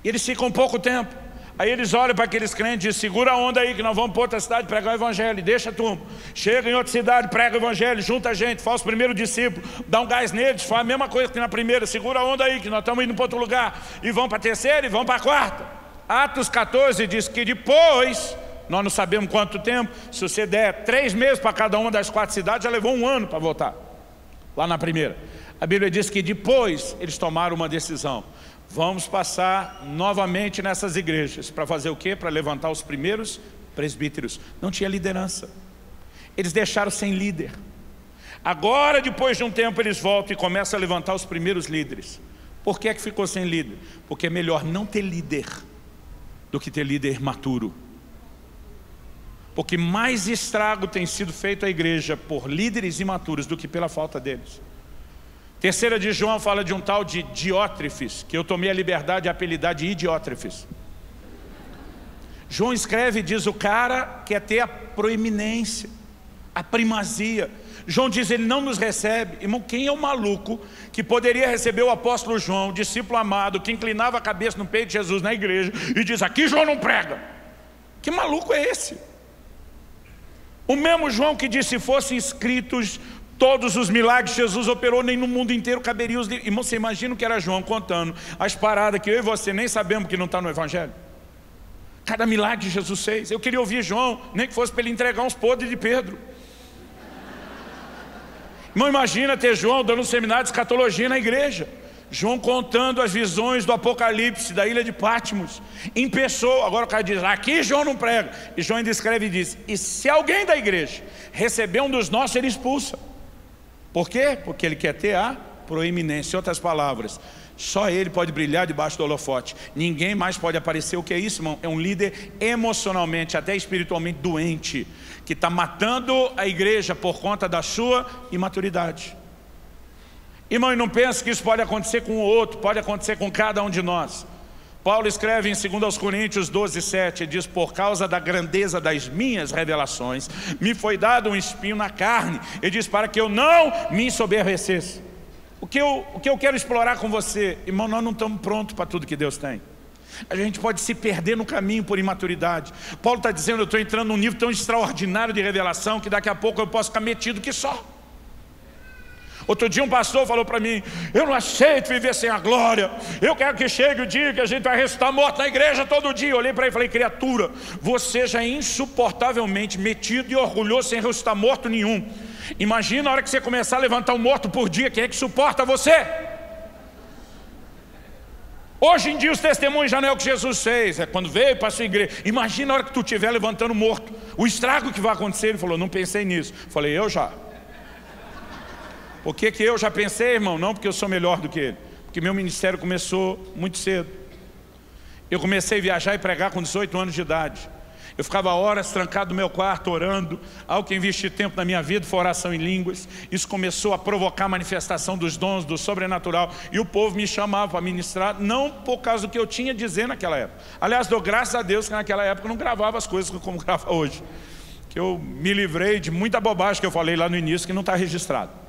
A: E eles ficam pouco tempo. Aí eles olham para aqueles crentes e dizem, segura a onda aí que nós vamos para outra cidade pregar o evangelho, deixa a turma. Chega em outra cidade, prega o evangelho, junta a gente, faz o primeiro discípulo, dá um gás neles, faz a mesma coisa que na primeira, segura a onda aí que nós estamos indo para outro lugar. E vão para a terceira e vão para a quarta. Atos 14 diz que depois, nós não sabemos quanto tempo, se você der 3 meses para cada uma das 4 cidades, já levou 1 ano para voltar, lá na primeira. A Bíblia diz que depois eles tomaram uma decisão. Vamos passar novamente nessas igrejas. Para fazer o quê? Para levantar os primeiros presbíteros. Não tinha liderança. Eles deixaram sem líder. Agora, depois de um tempo, eles voltam e começam a levantar os primeiros líderes. Por que é que ficou sem líder? Porque é melhor não ter líder do que ter líder maturo. Porque mais estrago tem sido feito à igreja por líderes imaturos do que pela falta deles. Terceira de João fala de um tal de Diótrefes, que eu tomei a liberdade de apelidar de Idiótrefes. João escreve e diz, o cara quer ter a proeminência, a primazia. João diz, ele não nos recebe. Irmão, quem é o maluco que poderia receber o apóstolo João, o discípulo amado, que inclinava a cabeça no peito de Jesus na igreja e diz, aqui João não prega? Que maluco é esse? O mesmo João que disse, se fossem escritos todos os milagres que Jesus operou, nem no mundo inteiro caberiam os livros. Irmão, você imagina o que era João contando as paradas que eu e você nem sabemos que não está no Evangelho? Cada milagre que Jesus fez. Eu queria ouvir João, nem que fosse para ele entregar uns podres de Pedro. Irmão, imagina ter João dando um seminário de escatologia na igreja. João contando as visões do Apocalipse, da ilha de Patmos, em pessoa. Agora o cara diz, aqui João não prega. E João ainda escreve e diz, e se alguém da igreja receber um dos nossos, ele expulsa. Por quê? Porque ele quer ter a proeminência. Em outras palavras, só ele pode brilhar debaixo do holofote. Ninguém mais pode aparecer. O que é isso, irmão? É um líder emocionalmente, até espiritualmente doente, que está matando a igreja por conta da sua imaturidade. Irmão, e não pense que isso pode acontecer com o outro, pode acontecer com cada um de nós. Paulo escreve em 2 Coríntios 12:7, ele diz, por causa da grandeza das minhas revelações, me foi dado um espinho na carne. Ele diz, para que eu não me ensoberbecesse. O que eu quero explorar com você, irmão, nós não estamos prontos para tudo que Deus tem. A gente pode se perder no caminho por imaturidade. Paulo está dizendo, eu estou entrando num nível tão extraordinário de revelação, que daqui a pouco eu posso ficar metido que só. Outro dia um pastor falou para mim, eu não aceito viver sem a glória, eu quero que chegue o dia que a gente vai ressuscitar morto na igreja todo dia. Eu olhei para ele e falei, criatura, você já é insuportavelmente metido e orgulhoso sem ressuscitar morto nenhum. Imagina a hora que você começar a levantar um morto por dia, quem é que suporta você? Hoje em dia os testemunhos já não é o que Jesus fez, é quando veio para a sua igreja. Imagina a hora que tu estiver levantando morto, o estrago que vai acontecer. Ele falou, não pensei nisso. Falei, eu já. Por que eu já pensei, irmão? Não porque eu sou melhor do que ele, porque meu ministério começou muito cedo. Eu comecei a viajar e pregar com 18 anos de idade. Eu ficava horas trancado no meu quarto orando. Algo que investi tempo na minha vida foi oração em línguas. Isso começou a provocar a manifestação dos dons, do sobrenatural. E o povo me chamava para ministrar, não por causa do que eu tinha a dizer naquela época. Aliás, dou graças a Deus que naquela época eu não gravava as coisas como grava hoje. Que eu me livrei de muita bobagem que eu falei lá no início que não está registrado.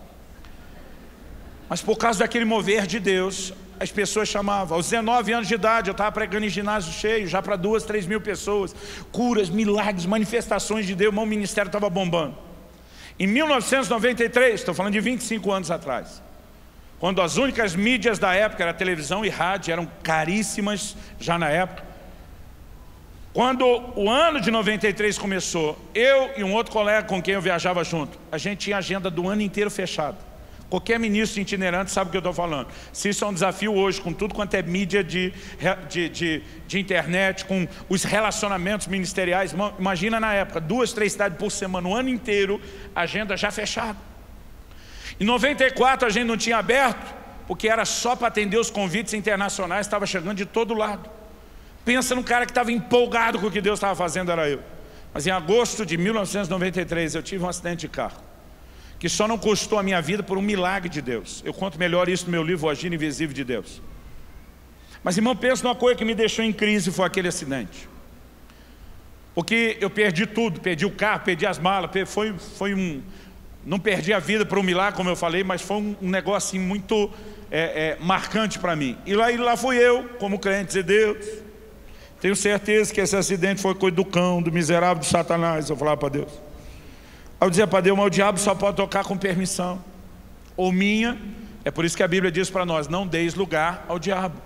A: Mas por causa daquele mover de Deus, as pessoas chamavam. Aos 19 anos de idade, eu estava pregando em ginásio cheio, já para 2, 3 mil pessoas. Curas, milagres, manifestações de Deus, o meu ministério estava bombando. Em 1993, estou falando de 25 anos atrás, quando as únicas mídias da época, era televisão e rádio, eram caríssimas já na época. Quando o ano de 93 começou, eu e um outro colega com quem eu viajava junto, a gente tinha a agenda do ano inteiro fechada. Qualquer ministro itinerante sabe o que eu estou falando. Se isso é um desafio hoje, com tudo quanto é mídia de internet, com os relacionamentos ministeriais, imagina na época, 2, 3 cidades por semana, o ano inteiro, agenda já fechada. Em 94 a gente não tinha aberto, porque era só para atender os convites internacionais, estava chegando de todo lado. Pensa num cara que estava empolgado com o que Deus estava fazendo, era eu. Mas em agosto de 1993 eu tive um acidente de carro, que só não custou a minha vida por um milagre de Deus. Eu conto melhor isso no meu livro, O Agir Invisível de Deus. Mas, irmão, pensa numa coisa que me deixou em crise, foi aquele acidente. Porque eu perdi tudo, perdi o carro, perdi as malas, não perdi a vida por um milagre, como eu falei, mas foi um negócio assim, muito marcante para mim. E lá fui eu, como crente, dizer: Deus, tenho certeza que esse acidente foi coisa do cão, do miserável, do Satanás. Eu falava para Deus. Eu dizia para Deus: mas o diabo só pode tocar com permissão, ou minha. É por isso que a Bíblia diz para nós: não deis lugar ao diabo.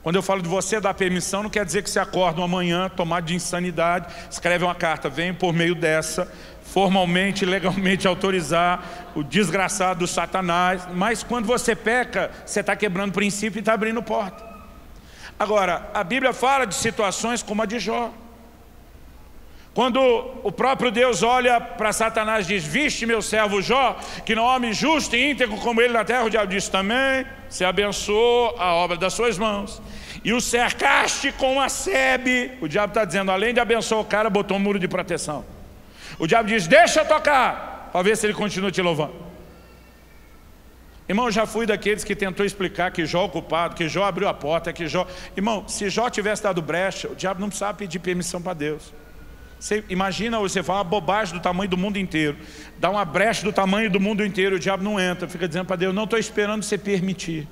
A: Quando eu falo de você dar permissão, não quer dizer que você acorda uma manhã tomado de insanidade, escreve uma carta: venho por meio dessa formalmente, legalmente autorizar o desgraçado do Satanás. Mas quando você peca, você está quebrando o princípio e está abrindo porta. Agora, a Bíblia fala de situações como a de Jó. Quando o próprio Deus olha para Satanás e diz: viste meu servo Jó, que não é homem justo e íntegro como ele na terra, o diabo diz: também se abençoou a obra das suas mãos, e o cercaste com uma sebe. O diabo está dizendo, além de abençoar o cara, botou um muro de proteção. O diabo diz: deixa eu tocar, para ver se ele continua te louvando. Irmão, eu já fui daqueles que tentou explicar que Jó é o culpado, que Jó abriu a porta, que Jó... Irmão, se Jó tivesse dado brecha, o diabo não precisava pedir permissão para Deus. Você imagina, você fala uma bobagem do tamanho do mundo inteiro, dá uma brecha do tamanho do mundo inteiro, o diabo não entra, fica dizendo para Deus: não estou esperando você permitir.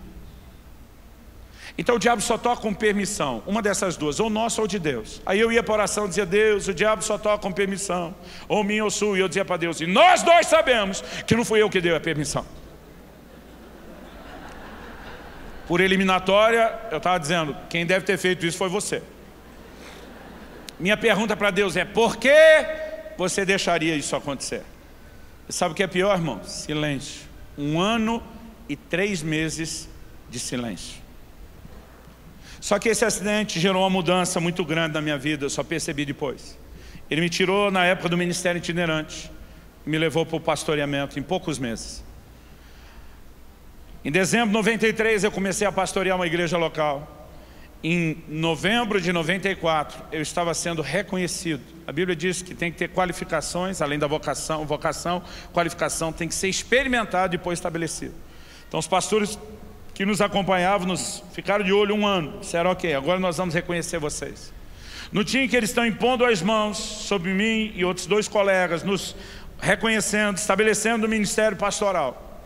A: Então o diabo só toca com permissão, uma dessas duas, ou nossa ou de Deus. Aí eu ia para a oração e dizia: Deus, o diabo só toca com permissão, ou minha ou sua. E eu dizia para Deus: e nós dois sabemos que não fui eu que dei a permissão. Por eliminatória, eu estava dizendo: quem deve ter feito isso foi você. Minha pergunta para Deus é: por que você deixaria isso acontecer? Você sabe o que é pior, irmão? Silêncio. 1 ano e 3 meses de silêncio. Só que esse acidente gerou uma mudança muito grande na minha vida, eu só percebi depois. Ele me tirou na época do ministério itinerante e me levou para o pastoreamento em poucos meses. Em dezembro de 93 eu comecei a pastorear uma igreja local. Em novembro de 94 eu estava sendo reconhecido. A Bíblia diz que tem que ter qualificações, além da vocação, qualificação tem que ser experimentada e depois estabelecido. Então os pastores que nos acompanhavam ficaram de olho 1 ano. Disseram: ok, agora nós vamos reconhecer vocês. No dia em que eles estão impondo as mãos sobre mim e outros 2 colegas, nos reconhecendo, estabelecendo o ministério pastoral,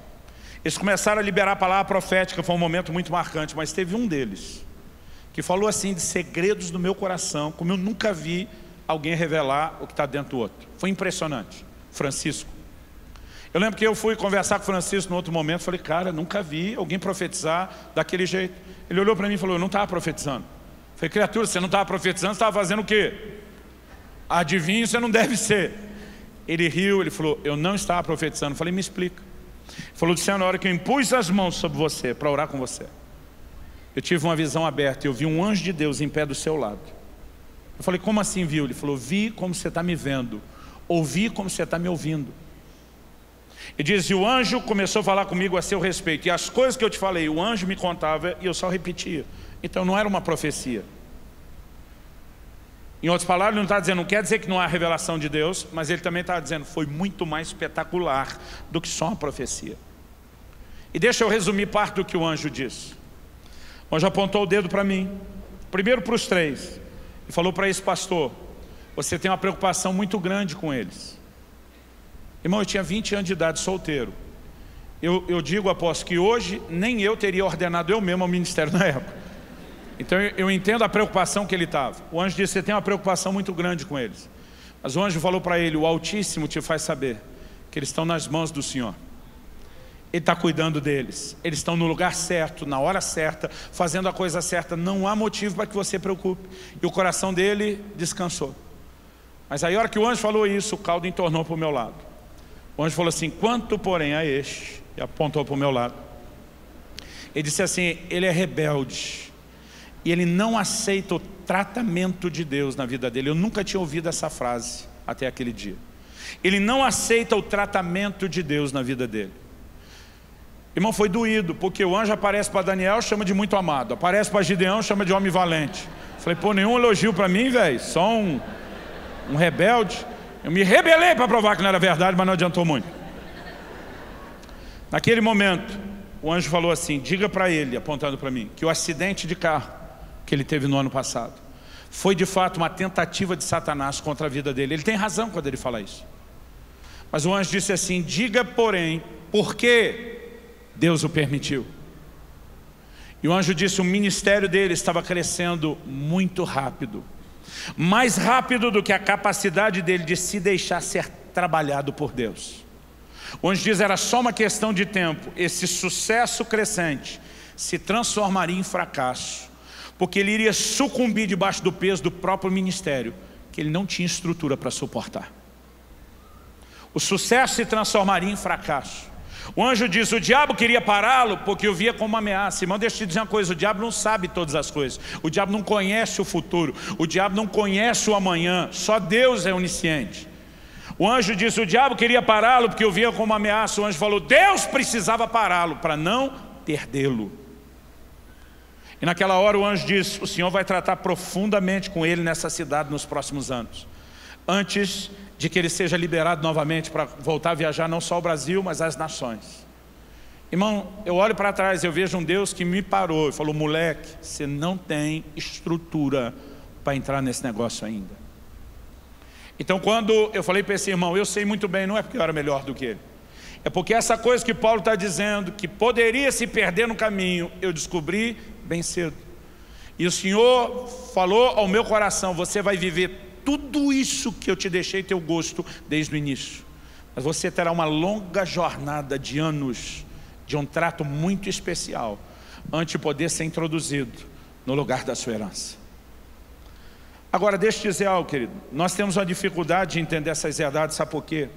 A: eles começaram a liberar a palavra profética. Foi um momento muito marcante, mas teve um deles que falou assim de segredos do meu coração, como eu nunca vi alguém revelar o que está dentro do outro. Foi impressionante. Francisco. Eu lembro que eu fui conversar com o Francisco no outro momento, falei: cara, nunca vi alguém profetizar daquele jeito. Ele olhou para mim e falou: eu não estava profetizando. Eu falei: criatura, você não estava profetizando, você estava fazendo o quê? Adivinho, você não deve ser. Ele riu, ele falou: eu não estava profetizando. Eu falei: me explica. Ele falou: Luciano, na hora que eu impus as mãos sobre você para orar com você, eu tive uma visão aberta e eu vi um anjo de Deus em pé do seu lado. Eu falei: como assim viu? Ele falou: vi como você está me vendo, ouvi como você está me ouvindo. Ele diz: e o anjo começou a falar comigo a seu respeito, e as coisas que eu te falei, o anjo me contava e eu só repetia. Então não era uma profecia. Em outras palavras, ele não está dizendo, não quer dizer que não há revelação de Deus, mas ele também está dizendo, foi muito mais espetacular do que só uma profecia. E deixa eu resumir parte do que o anjo disse. O anjo apontou o dedo para mim, primeiro para os 3, e falou para esse pastor: você tem uma preocupação muito grande com eles. Irmão, eu tinha 20 anos de idade, solteiro. Eu digo, apóstolo, que hoje nem eu teria ordenado eu mesmo ao ministério na época. Então eu entendo a preocupação que ele estava. O anjo disse: você tem uma preocupação muito grande com eles. Mas o anjo falou para ele: o Altíssimo te faz saber que eles estão nas mãos do Senhor. Ele está cuidando deles. Eles estão no lugar certo, na hora certa, fazendo a coisa certa. Não há motivo para que você preocupe. E o coração dele descansou. Mas aí a hora que o anjo falou isso, o caldo entornou para o meu lado. O anjo falou assim: quanto porém a este, e apontou para o meu lado. Ele disse assim: ele é rebelde. E ele não aceita o tratamento de Deus na vida dele. Eu nunca tinha ouvido essa frase até aquele dia. Ele não aceita o tratamento de Deus na vida dele. Irmão, foi doído, porque o anjo aparece para Daniel, chama de muito amado. Aparece para Gideão, chama de homem valente. Falei: pô, nenhum elogio para mim, velho. Só um rebelde. Eu me rebelei para provar que não era verdade, mas não adiantou muito. Naquele momento, o anjo falou assim: diga para ele, apontando para mim, que o acidente de carro que ele teve no ano passado foi de fato uma tentativa de Satanás contra a vida dele. Ele tem razão quando ele fala isso. Mas o anjo disse assim: diga porém, por que Deus o permitiu? E o anjo disse: o ministério dele estava crescendo muito rápido, mais rápido do que a capacidade dele de se deixar ser trabalhado por Deus. O anjo diz: era só uma questão de tempo. Esse sucesso crescente se transformaria em fracasso, porque ele iria sucumbir debaixo do peso do próprio ministério, que ele não tinha estrutura para suportar. O sucesso se transformaria em fracasso. O anjo diz: o diabo queria pará-lo porque o via como uma ameaça. Irmão, deixa eu te dizer uma coisa: o diabo não sabe todas as coisas. O diabo não conhece o futuro. O diabo não conhece o amanhã. Só Deus é onisciente. O anjo disse: o diabo queria pará-lo porque o via como uma ameaça. O anjo falou: Deus precisava pará-lo para não perdê-lo. E naquela hora o anjo disse: o Senhor vai tratar profundamente com ele nessa cidade nos próximos anos, antes de que ele seja liberado novamente para voltar a viajar não só ao Brasil, mas às nações. Irmão, eu olho para trás e eu vejo um Deus que me parou e falou: moleque, você não tem estrutura para entrar nesse negócio ainda. Então quando eu falei para esse irmão: eu sei muito bem, não é porque eu era melhor do que ele, é porque essa coisa que Paulo está dizendo, que poderia se perder no caminho, eu descobri bem cedo. E o Senhor falou ao meu coração: você vai viver tudo isso que eu te deixei ter o gosto desde o início, mas você terá uma longa jornada de anos, de um trato muito especial, antes de poder ser introduzido no lugar da sua herança. Agora deixa eu te dizer algo, querido. Nós temos uma dificuldade de entender essas verdades. Sabe por quê?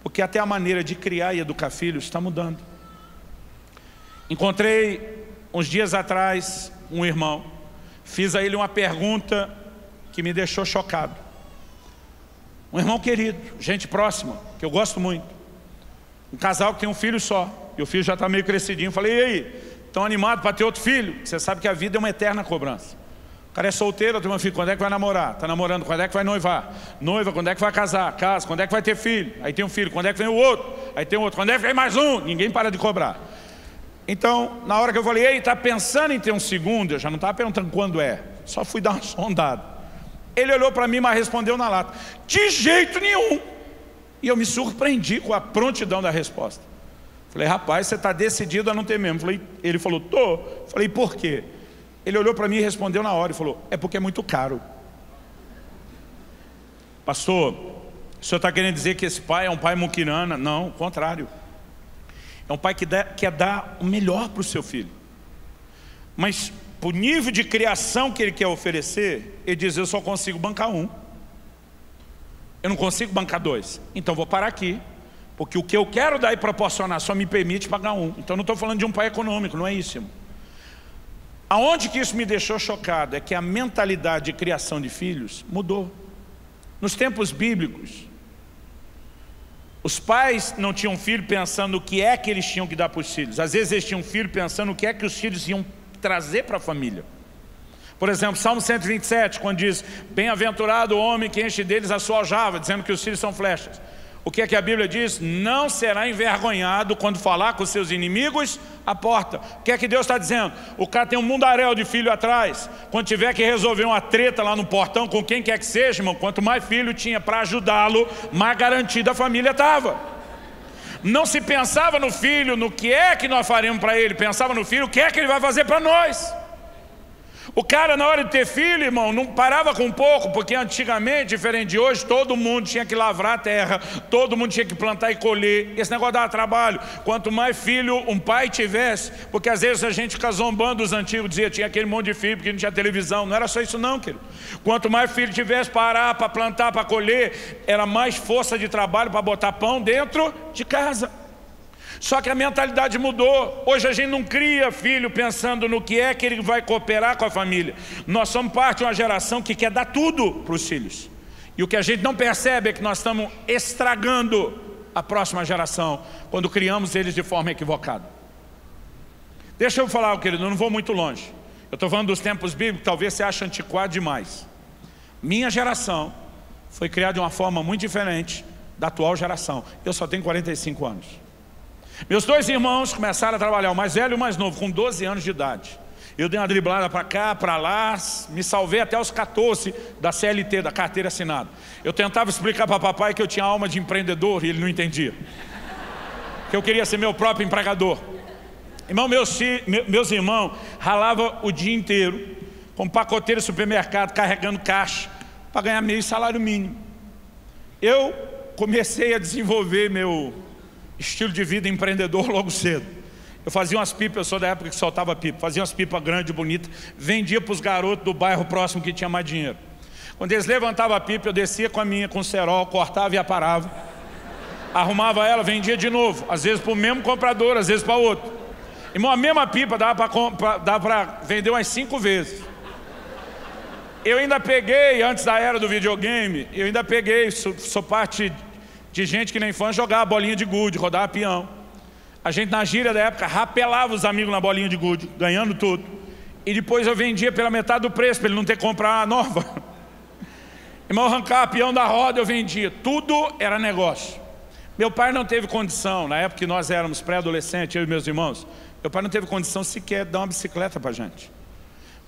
A: Porque até a maneira de criar e educar filhos está mudando. Encontrei uns dias atrás um irmão, fiz a ele uma pergunta que me deixou chocado. Um irmão querido, gente próxima, que eu gosto muito. Um casal que tem um filho só, e o filho já está meio crescidinho. Falei: e aí, estão animados para ter outro filho? Você sabe que a vida é uma eterna cobrança. O cara é solteiro, tem uma filha, quando é que vai namorar? Está namorando, quando é que vai noivar? Noiva, quando é que vai casar? Casa, quando é que vai ter filho? Aí tem um filho, quando é que vem o outro? Aí tem outro, quando é que vem mais um? Ninguém para de cobrar. Então, na hora que eu falei: ei, está pensando em ter um segundo? Eu já não estava perguntando quando é, só fui dar uma sondada. Ele olhou para mim, mas respondeu na lata: de jeito nenhum. E eu me surpreendi com a prontidão da resposta. Falei: rapaz, você está decidido a não ter mesmo? Ele falou: tô. Falei: por quê? Ele olhou para mim e respondeu na hora e falou: é porque é muito caro. Pastor, o senhor está querendo dizer que esse pai é um pai muquirana? Não, o contrário. É um pai que quer dar o melhor para o seu filho, mas por nível de criação que ele quer oferecer, ele diz: eu só consigo bancar um, eu não consigo bancar dois, então vou parar aqui, porque o que eu quero dar e proporcionar só me permite pagar um. Então não estou falando de um pai econômico, não é isso, irmão. Aonde que isso me deixou chocado é que a mentalidade de criação de filhos mudou. Nos tempos bíblicos, os pais não tinham filho pensando o que é que eles tinham que dar para os filhos. Às vezes eles tinham filho pensando o que é que os filhos iam trazer para a família. Por exemplo, Salmo 127, quando diz: bem-aventurado o homem que enche deles a sua aljava, dizendo que os filhos são flechas. O que é que a Bíblia diz? Não será envergonhado quando falar com seus inimigos à porta. O que é que Deus está dizendo? O cara tem um mundaréu de filho atrás. Quando tiver que resolver uma treta lá no portão com quem quer que seja, irmão, quanto mais filho tinha para ajudá-lo, mais garantida a família estava. Não se pensava no filho, no que é que nós faremos para ele. Pensava no filho, o que é que ele vai fazer para nós. O cara, na hora de ter filho, irmão, não parava com pouco, porque antigamente, diferente de hoje, todo mundo tinha que lavrar a terra, todo mundo tinha que plantar e colher. Esse negócio dava trabalho. Quanto mais filho um pai tivesse, porque às vezes a gente fica zombando os antigos, dizia tinha aquele monte de filho porque não tinha televisão. Não era só isso não, querido. Quanto mais filho tivesse para arar, para plantar, para colher, era mais força de trabalho para botar pão dentro de casa. Só que a mentalidade mudou. Hoje a gente não cria filho pensando no que é que ele vai cooperar com a família. Nós somos parte de uma geração que quer dar tudo para os filhos. E o que a gente não percebe é que nós estamos estragando a próxima geração quando criamos eles de forma equivocada. Deixa eu falar, querido, eu não vou muito longe. Eu estou falando dos tempos bíblicos, talvez você ache antiquado demais. Minha geração foi criada de uma forma muito diferente da atual geração. Eu só tenho 45 anos. Meus dois irmãos começaram a trabalhar, o mais velho e o mais novo, com 12 anos de idade. Eu dei uma driblada para cá, para lá, me salvei até os 14 da CLT, da carteira assinada. Eu tentava explicar para papai que eu tinha alma de empreendedor e ele não entendia. Que eu queria ser meu próprio empregador. Irmão, meus irmãos ralavam o dia inteiro, como pacoteiro de supermercado, carregando caixa, para ganhar meio salário mínimo. Eu comecei a desenvolver meu estilo de vida empreendedor logo cedo. Eu fazia umas pipas, eu sou da época que soltava pipa, fazia umas pipas grandes, bonitas, vendia para os garotos do bairro próximo que tinha mais dinheiro. Quando eles levantavam a pipa, eu descia com a minha, com o cerol, cortava e aparava, arrumava ela, vendia de novo, às vezes para o mesmo comprador, às vezes para outro. Irmão, a mesma pipa dava para vender umas 5 vezes. Eu ainda peguei, antes da era do videogame, sou parte de gente que na infância jogava bolinha de gude, rodava peão. A gente na gíria da época rapelava os amigos na bolinha de gude, ganhando tudo. E depois eu vendia pela metade do preço, para ele não ter que comprar uma nova. Irmão, arrancava peão da roda, eu vendia. Tudo era negócio. Meu pai não teve condição, na época que nós éramos pré-adolescentes, eu e meus irmãos, meu pai não teve condição sequer de dar uma bicicleta para a gente.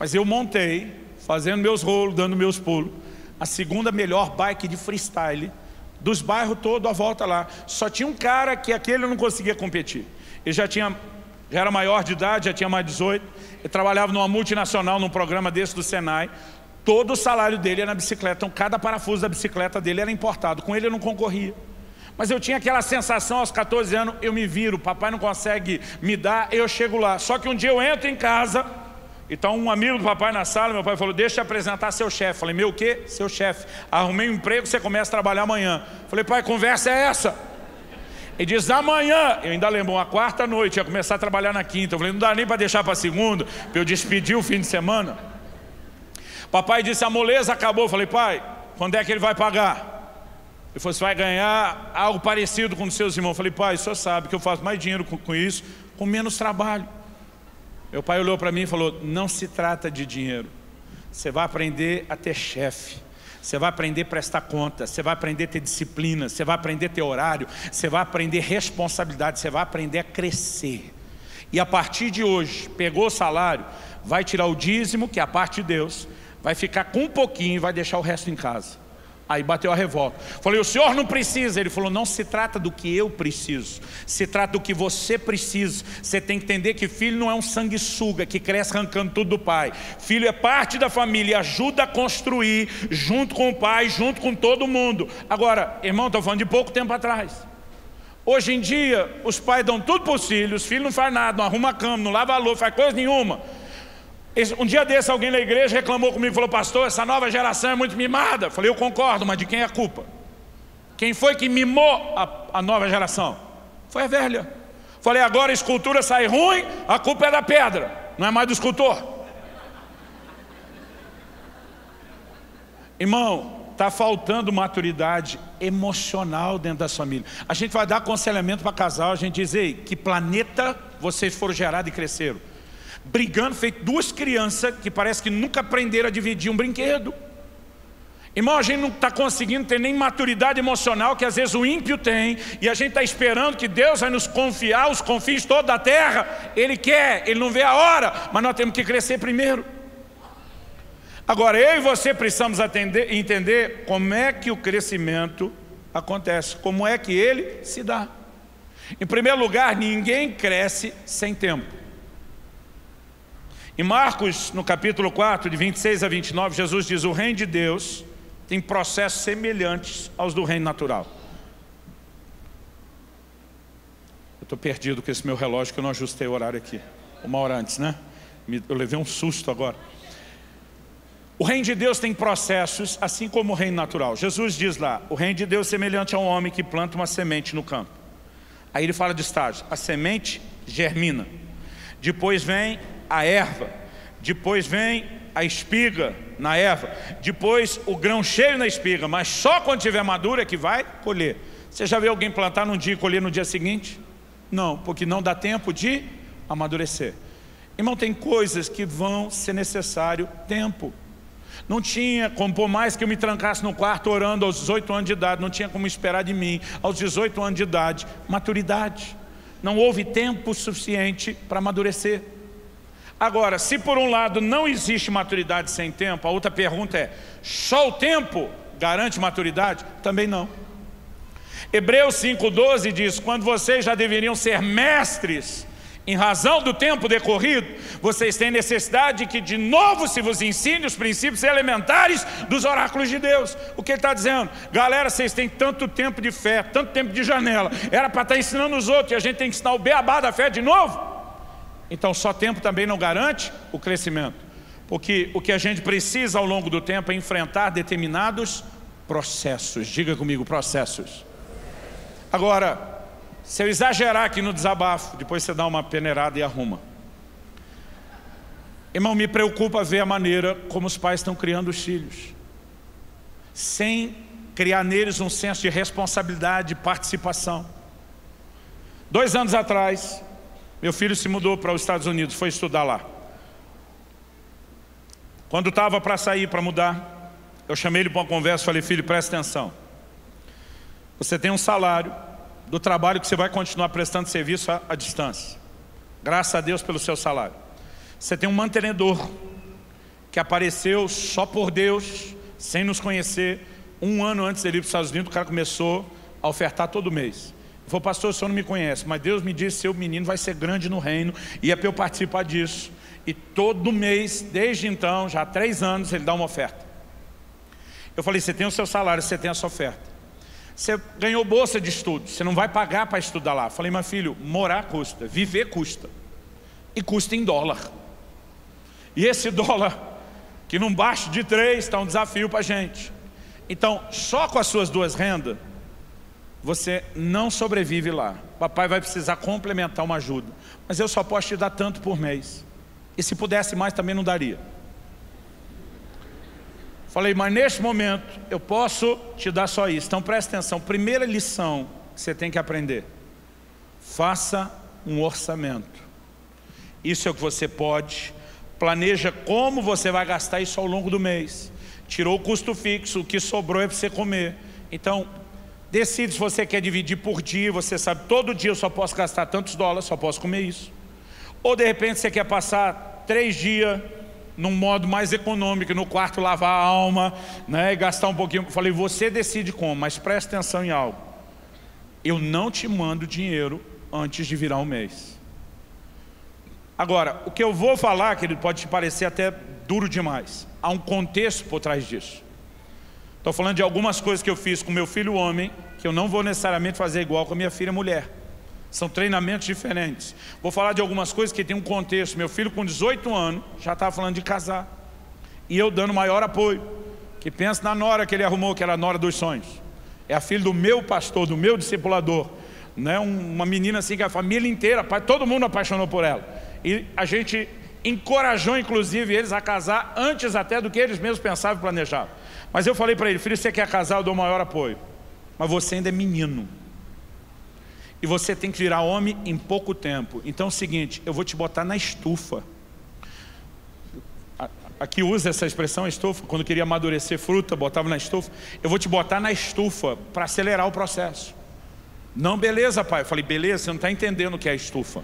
A: Mas eu montei, fazendo meus rolos, dando meus pulos, a segunda melhor bike de freestyle dos bairros todos à volta lá. Só tinha um cara que aquele não conseguia competir. Ele já era maior de idade, já tinha mais de 18. Ele trabalhava numa multinacional, num programa desse do Senai. Todo o salário dele era na bicicleta. Então cada parafuso da bicicleta dele era importado. Com ele eu não concorria. Mas eu tinha aquela sensação aos 14 anos, eu me viro, papai não consegue me dar, eu chego lá. Só que um dia eu entro em casa, e está um amigo do papai na sala, meu pai falou, deixa eu apresentar seu chefe. Falei, meu o quê? Seu chefe. Arrumei um emprego, você começa a trabalhar amanhã. Falei, pai, conversa é essa? Ele diz, amanhã. Eu ainda lembro, uma quarta noite, ia começar a trabalhar na quinta. Eu falei, não dá nem para deixar para segunda, para eu despedir o fim de semana. Papai disse, a moleza acabou. Eu falei, pai, quando é que ele vai pagar? Ele falou, você vai ganhar algo parecido com os seus irmãos. Eu falei, pai, o senhor sabe que eu faço mais dinheiro com isso, com menos trabalho. Meu pai olhou para mim e falou, não se trata de dinheiro. Você vai aprender a ter chefe. Você vai aprender a prestar conta. Você vai aprender a ter disciplina. Você vai aprender a ter horário. Você vai aprender responsabilidade. Você vai aprender a crescer. E a partir de hoje, pegou o salário, vai tirar o dízimo, que é a parte de Deus, vai ficar com um pouquinho e vai deixar o resto em casa. Aí bateu a revolta. Falei, o senhor não precisa. Ele falou, não se trata do que eu preciso, se trata do que você precisa. Você tem que entender que filho não é um sanguessuga que cresce arrancando tudo do pai. Filho é parte da família, ajuda a construir junto com o pai, junto com todo mundo. Agora, irmão, estou falando de pouco tempo atrás. Hoje em dia, os pais dão tudo para os filhos não faz nada, não arruma a cama, não lava a louça, faz coisa nenhuma. Um dia desse alguém na igreja reclamou comigo, falou, pastor, essa nova geração é muito mimada. Falei, eu concordo, mas de quem é a culpa? Quem foi que mimou a nova geração? Foi a velha. Falei, agora a escultura sai ruim, a culpa é da pedra, não é mais do escultor. Irmão, está faltando maturidade emocional dentro da família. A gente vai dar aconselhamento para casal, a gente diz, ei, que planeta vocês foram gerados e cresceram? Brigando, feito duas crianças que parece que nunca aprenderam a dividir um brinquedo. Irmão, a gente não está conseguindo ter nem maturidade emocional que às vezes o ímpio tem, e a gente está esperando que Deus vai nos confiar os confins todos da terra. Ele quer, Ele não vê a hora, mas nós temos que crescer primeiro. Agora, eu e você precisamos entender como é que o crescimento acontece, como é que ele se dá. Em primeiro lugar, ninguém cresce sem tempo. Em Marcos, no capítulo 4, de 26 a 29, Jesus diz: o reino de Deus tem processos semelhantes aos do reino natural. Eu estou perdido com esse meu relógio, que eu não ajustei o horário aqui. Uma hora antes, né? Eu levei um susto agora. O reino de Deus tem processos, assim como o reino natural. Jesus diz lá: o reino de Deus é semelhante a um homem que planta uma semente no campo. Aí ele fala de estágio. A semente germina. Depois vem a erva. Depois vem a espiga na erva. Depois o grão cheio na espiga. Mas só quando tiver madura é que vai colher. Você já viu alguém plantar num dia e colher no dia seguinte? Não, porque não dá tempo de amadurecer. Irmão, tem coisas que vão ser necessário tempo. Não tinha como, por mais que eu me trancasse no quarto orando aos 18 anos de idade, não tinha como esperar de mim, aos 18 anos de idade, maturidade. Não houve tempo suficiente para amadurecer. Agora, se por um lado não existe maturidade sem tempo, a outra pergunta é: só o tempo garante maturidade? Também não. Hebreus 5,12 diz: quando vocês já deveriam ser mestres, em razão do tempo decorrido, vocês têm necessidade de que de novo se vos ensine os princípios elementares dos oráculos de Deus. O que ele está dizendo? Galera, vocês têm tanto tempo de fé, tanto tempo de janela, era para estar ensinando os outros, e a gente tem que ensinar o beabá da fé de novo? Então só tempo também não garante o crescimento, porque o que a gente precisa ao longo do tempo é enfrentar determinados processos. Diga comigo: processos. Agora, se eu exagerar aqui no desabafo, depois você dá uma peneirada e arruma. Irmão, me preocupa ver a maneira como os pais estão criando os filhos, sem criar neles um senso de responsabilidade, de participação. 2 anos atrás, meu filho se mudou para os Estados Unidos, foi estudar lá. Quando estava para sair, para mudar, eu chamei ele para uma conversa e falei: filho, presta atenção. Você tem um salário do trabalho que você vai continuar prestando serviço à distância. Graças a Deus pelo seu salário. Você tem um mantenedor que apareceu só por Deus, sem nos conhecer. 1 ano antes dele ir para os Estados Unidos, o cara começou a ofertar todo mês. Ele falou: pastor, o senhor não me conhece, mas Deus me disse que seu menino vai ser grande no reino, e é para eu participar disso. E todo mês, desde então, já há 3 anos, ele dá uma oferta. Eu falei: você tem o seu salário, você tem a sua oferta. Você ganhou bolsa de estudo, você não vai pagar para estudar lá. Falei: mas filho, morar custa, viver custa, e custa em dólar. E esse dólar, que não baixa de 3, está um desafio para a gente. Então, só com as suas 2 rendas, você não sobrevive lá. Papai vai precisar complementar uma ajuda, mas eu só posso te dar tanto por mês. E se pudesse mais, também não daria. Falei: mas neste momento eu posso te dar só isso. Então presta atenção, primeira lição que você tem que aprender: faça um orçamento. Isso é o que você pode. Planeja como você vai gastar isso ao longo do mês. Tirou o custo fixo, o que sobrou é para você comer. Então decide se você quer dividir por dia. Você sabe, todo dia eu só posso gastar tantos dólares, só posso comer isso. Ou de repente você quer passar 3 dias num modo mais econômico, no quarto lavar a alma, né, e gastar um pouquinho. Falei: você decide como, mas presta atenção em algo: eu não te mando dinheiro antes de virar um mês. Agora, o que eu vou falar, que ele pode te parecer até duro demais, há um contexto por trás disso. Estou falando de algumas coisas que eu fiz com meu filho homem, que eu não vou necessariamente fazer igual com a minha filha mulher. São treinamentos diferentes. Vou falar de algumas coisas que tem um contexto. Meu filho com 18 anos já estava falando de casar, e eu dando maior apoio. Que pensa na nora que ele arrumou, que era a nora dos sonhos. É a filha do meu pastor, do meu discipulador, né? Uma menina assim que a família inteira, todo mundo apaixonou por ela. E a gente encorajou inclusive eles a casar antes até do que eles mesmos pensavam e planejavam. Mas eu falei para ele: filho, você quer casar, eu dou maior apoio, mas você ainda é menino, e você tem que virar homem em pouco tempo. Então é o seguinte: eu vou te botar na estufa. Aqui usa essa expressão, estufa. Quando queria amadurecer fruta, botava na estufa. Eu vou te botar na estufa para acelerar o processo. Não, beleza, pai. Eu falei: beleza, você não está entendendo o que é estufa.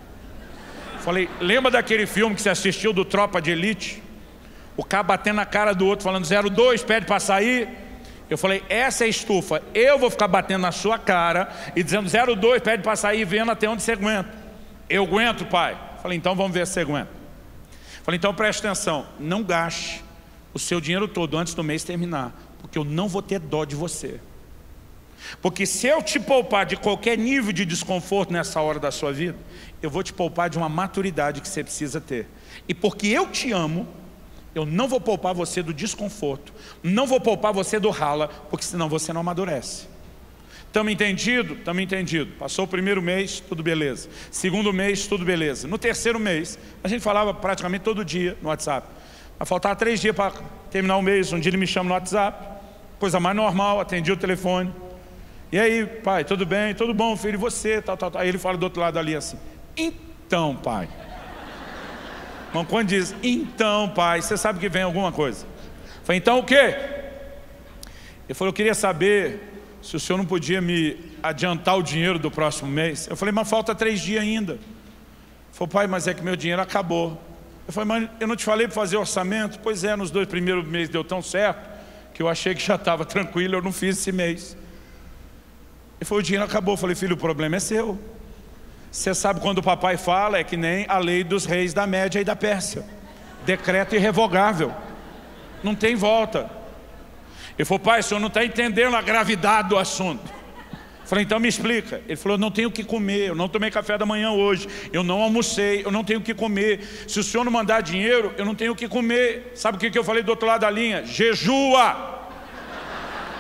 A: Eu falei: lembra daquele filme que você assistiu do Tropa de Elite? O cara batendo na cara do outro, falando 02, pede para sair. Eu falei: essa é a estufa. Eu vou ficar batendo na sua cara e dizendo 02, pede para sair, vendo até onde você aguenta. Eu aguento, pai. Eu falei: então vamos ver se você aguenta. Falei, então preste atenção, não gaste o seu dinheiro todo antes do mês terminar, porque eu não vou ter dó de você. Porque se eu te poupar de qualquer nível de desconforto nessa hora da sua vida, eu vou te poupar de uma maturidade que você precisa ter. E porque eu te amo, eu não vou poupar você do desconforto, não vou poupar você do rala, porque senão você não amadurece. Estamos entendidos? Estamos entendidos. Passou o primeiro mês, tudo beleza. Segundo mês, tudo beleza. No terceiro mês, a gente falava praticamente todo dia no WhatsApp. Vai faltar 3 dias para terminar o mês. Um dia ele me chama no WhatsApp, coisa mais normal, atendi o telefone. E aí, pai, tudo bem? Tudo bom, filho, e você? Tal. Aí ele fala do outro lado ali assim, então, pai. Mas quando diz, então, pai, você sabe que vem alguma coisa. Eu falei, então o quê? Ele falou, eu queria saber se o senhor não podia me adiantar o dinheiro do próximo mês. Eu falei, mas falta 3 dias ainda. Ele falou, pai, mas é que meu dinheiro acabou. Eu falei, mas eu não te falei para fazer orçamento? Pois é, nos 2 primeiros meses deu tão certo que eu achei que já estava tranquilo, eu não fiz esse mês. Ele falou, o dinheiro acabou. Eu falei, filho, o problema é seu. Você sabe quando o papai fala, é que nem a lei dos reis da Média e da Pérsia. Decreto irrevogável. Não tem volta. Ele falou, pai, o senhor não está entendendo a gravidade do assunto. Eu falei, então me explica. Ele falou, não tenho o que comer, eu não tomei café da manhã hoje, eu não almocei, eu não tenho o que comer. Se o senhor não mandar dinheiro, eu não tenho o que comer. Sabe o que eu falei do outro lado da linha? Jejua.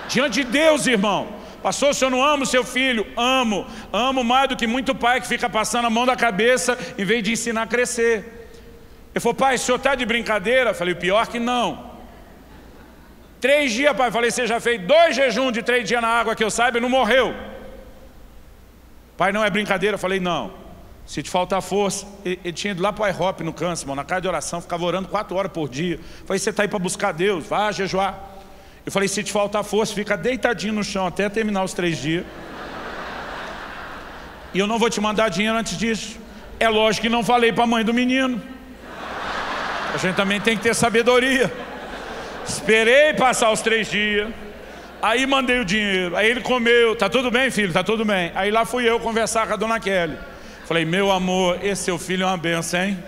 A: Diante de Deus, irmão. Pastor, o senhor não ama o seu filho? Amo. Amo mais do que muito pai que fica passando a mão da cabeça em vez de ensinar a crescer. Ele falou, pai, o senhor está de brincadeira? Eu falei, pior que não. 3 dias, pai. Eu falei, você já fez 2 jejuns de 3 dias na água que eu saiba e não morreu. Pai, não é brincadeira? Eu falei, não. Se te faltar força, ele tinha ido lá para o IHOP no câncer, na casa de oração, ficava orando 4 horas por dia. Eu falei, você está aí para buscar Deus, vá jejuar. Eu falei, se te faltar força, fica deitadinho no chão até terminar os 3 dias. E eu não vou te mandar dinheiro antes disso. É lógico que não falei para a mãe do menino. A gente também tem que ter sabedoria. Esperei passar os 3 dias. Aí mandei o dinheiro. Aí ele comeu. Tá tudo bem, filho? Tá tudo bem. Aí lá fui eu conversar com a dona Kelly. Falei, meu amor, esse seu filho é uma benção, hein?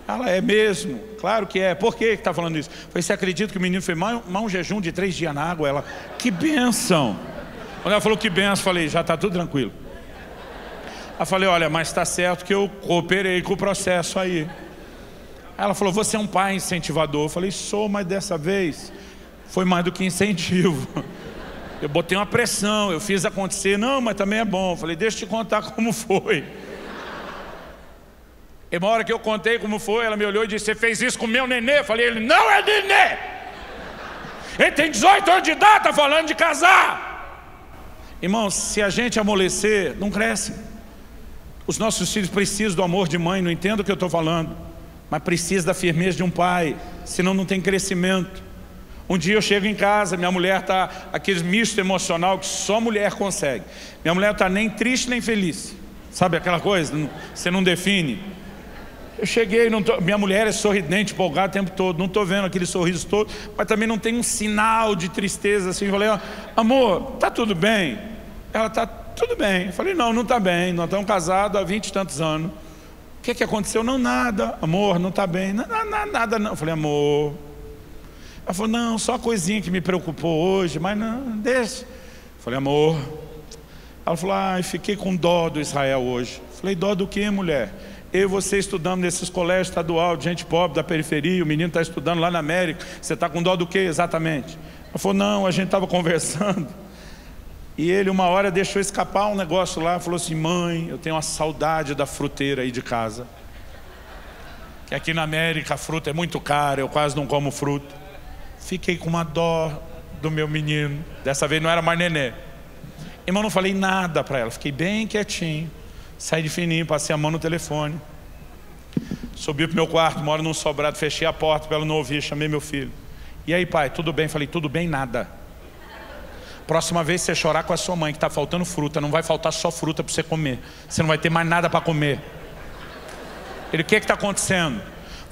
A: Ela, é mesmo? Claro que é. Por que está falando isso? Falei, você acredita que o menino fez mais um jejum de 3 dias na água? Ela, que bênção. Quando ela falou que benção, falei, já está tudo tranquilo. Ela falei, olha, mas está certo que eu cooperei com o processo aí. Ela falou, você é um pai incentivador. Eu falei, sou, mas dessa vez foi mais do que incentivo. Eu botei uma pressão, eu fiz acontecer. Não, mas também é bom. Eu falei, deixa eu te contar como foi. E uma hora que eu contei como foi, ela me olhou e disse, você fez isso com o meu nenê? Eu falei, ele não é nenê. Ele tem 18 anos de idade, está falando de casar. Irmãos, se a gente amolecer, não cresce. Os nossos filhos precisam do amor de mãe, não entendo o que eu estou falando, mas precisam da firmeza de um pai, senão não tem crescimento. Um dia eu chego em casa, minha mulher está, aquele misto emocional que só mulher consegue. Minha mulher está nem triste nem feliz. Sabe aquela coisa? Você não define. Eu cheguei, minha mulher é sorridente, empolgada o tempo todo, não estou vendo aquele sorriso todo, mas também não tem um sinal de tristeza assim. Eu falei, amor, está tudo bem? Ela, está tudo bem. Eu falei, não está bem, nós estamos casados há 20 e tantos anos. O que aconteceu? Não, nada. Amor, não está bem. Nada não. Eu falei, amor. Ela falou, não, só a coisinha que me preocupou hoje, mas não, deixa. Eu falei, amor. Ela falou, fiquei com dó do Israel hoje. Eu falei, dó do quê, mulher? Eu e você estudando nesses colégios estaduais de gente pobre da periferia, o menino está estudando lá na América, você está com dó do quê exatamente? Ela falou, não, a gente estava conversando, e ele uma hora deixou escapar um negócio lá, falou assim, mãe, eu tenho uma saudade da fruteira aí de casa, que aqui na América a fruta é muito cara, eu quase não como fruta. Fiquei com uma dó do meu menino, dessa vez não era mais nenê. Irmão, não falei nada para ela, fiquei bem quietinho. Saí de fininho, passei a mão no telefone. Subi pro meu quarto, moro num sobrado, fechei a porta para ela não ouvir, chamei meu filho. E aí, pai, tudo bem? Falei, tudo bem, nada. Próxima vez você chorar com a sua mãe que está faltando fruta, não vai faltar só fruta para você comer. Você não vai ter mais nada para comer. Ele, o que está acontecendo?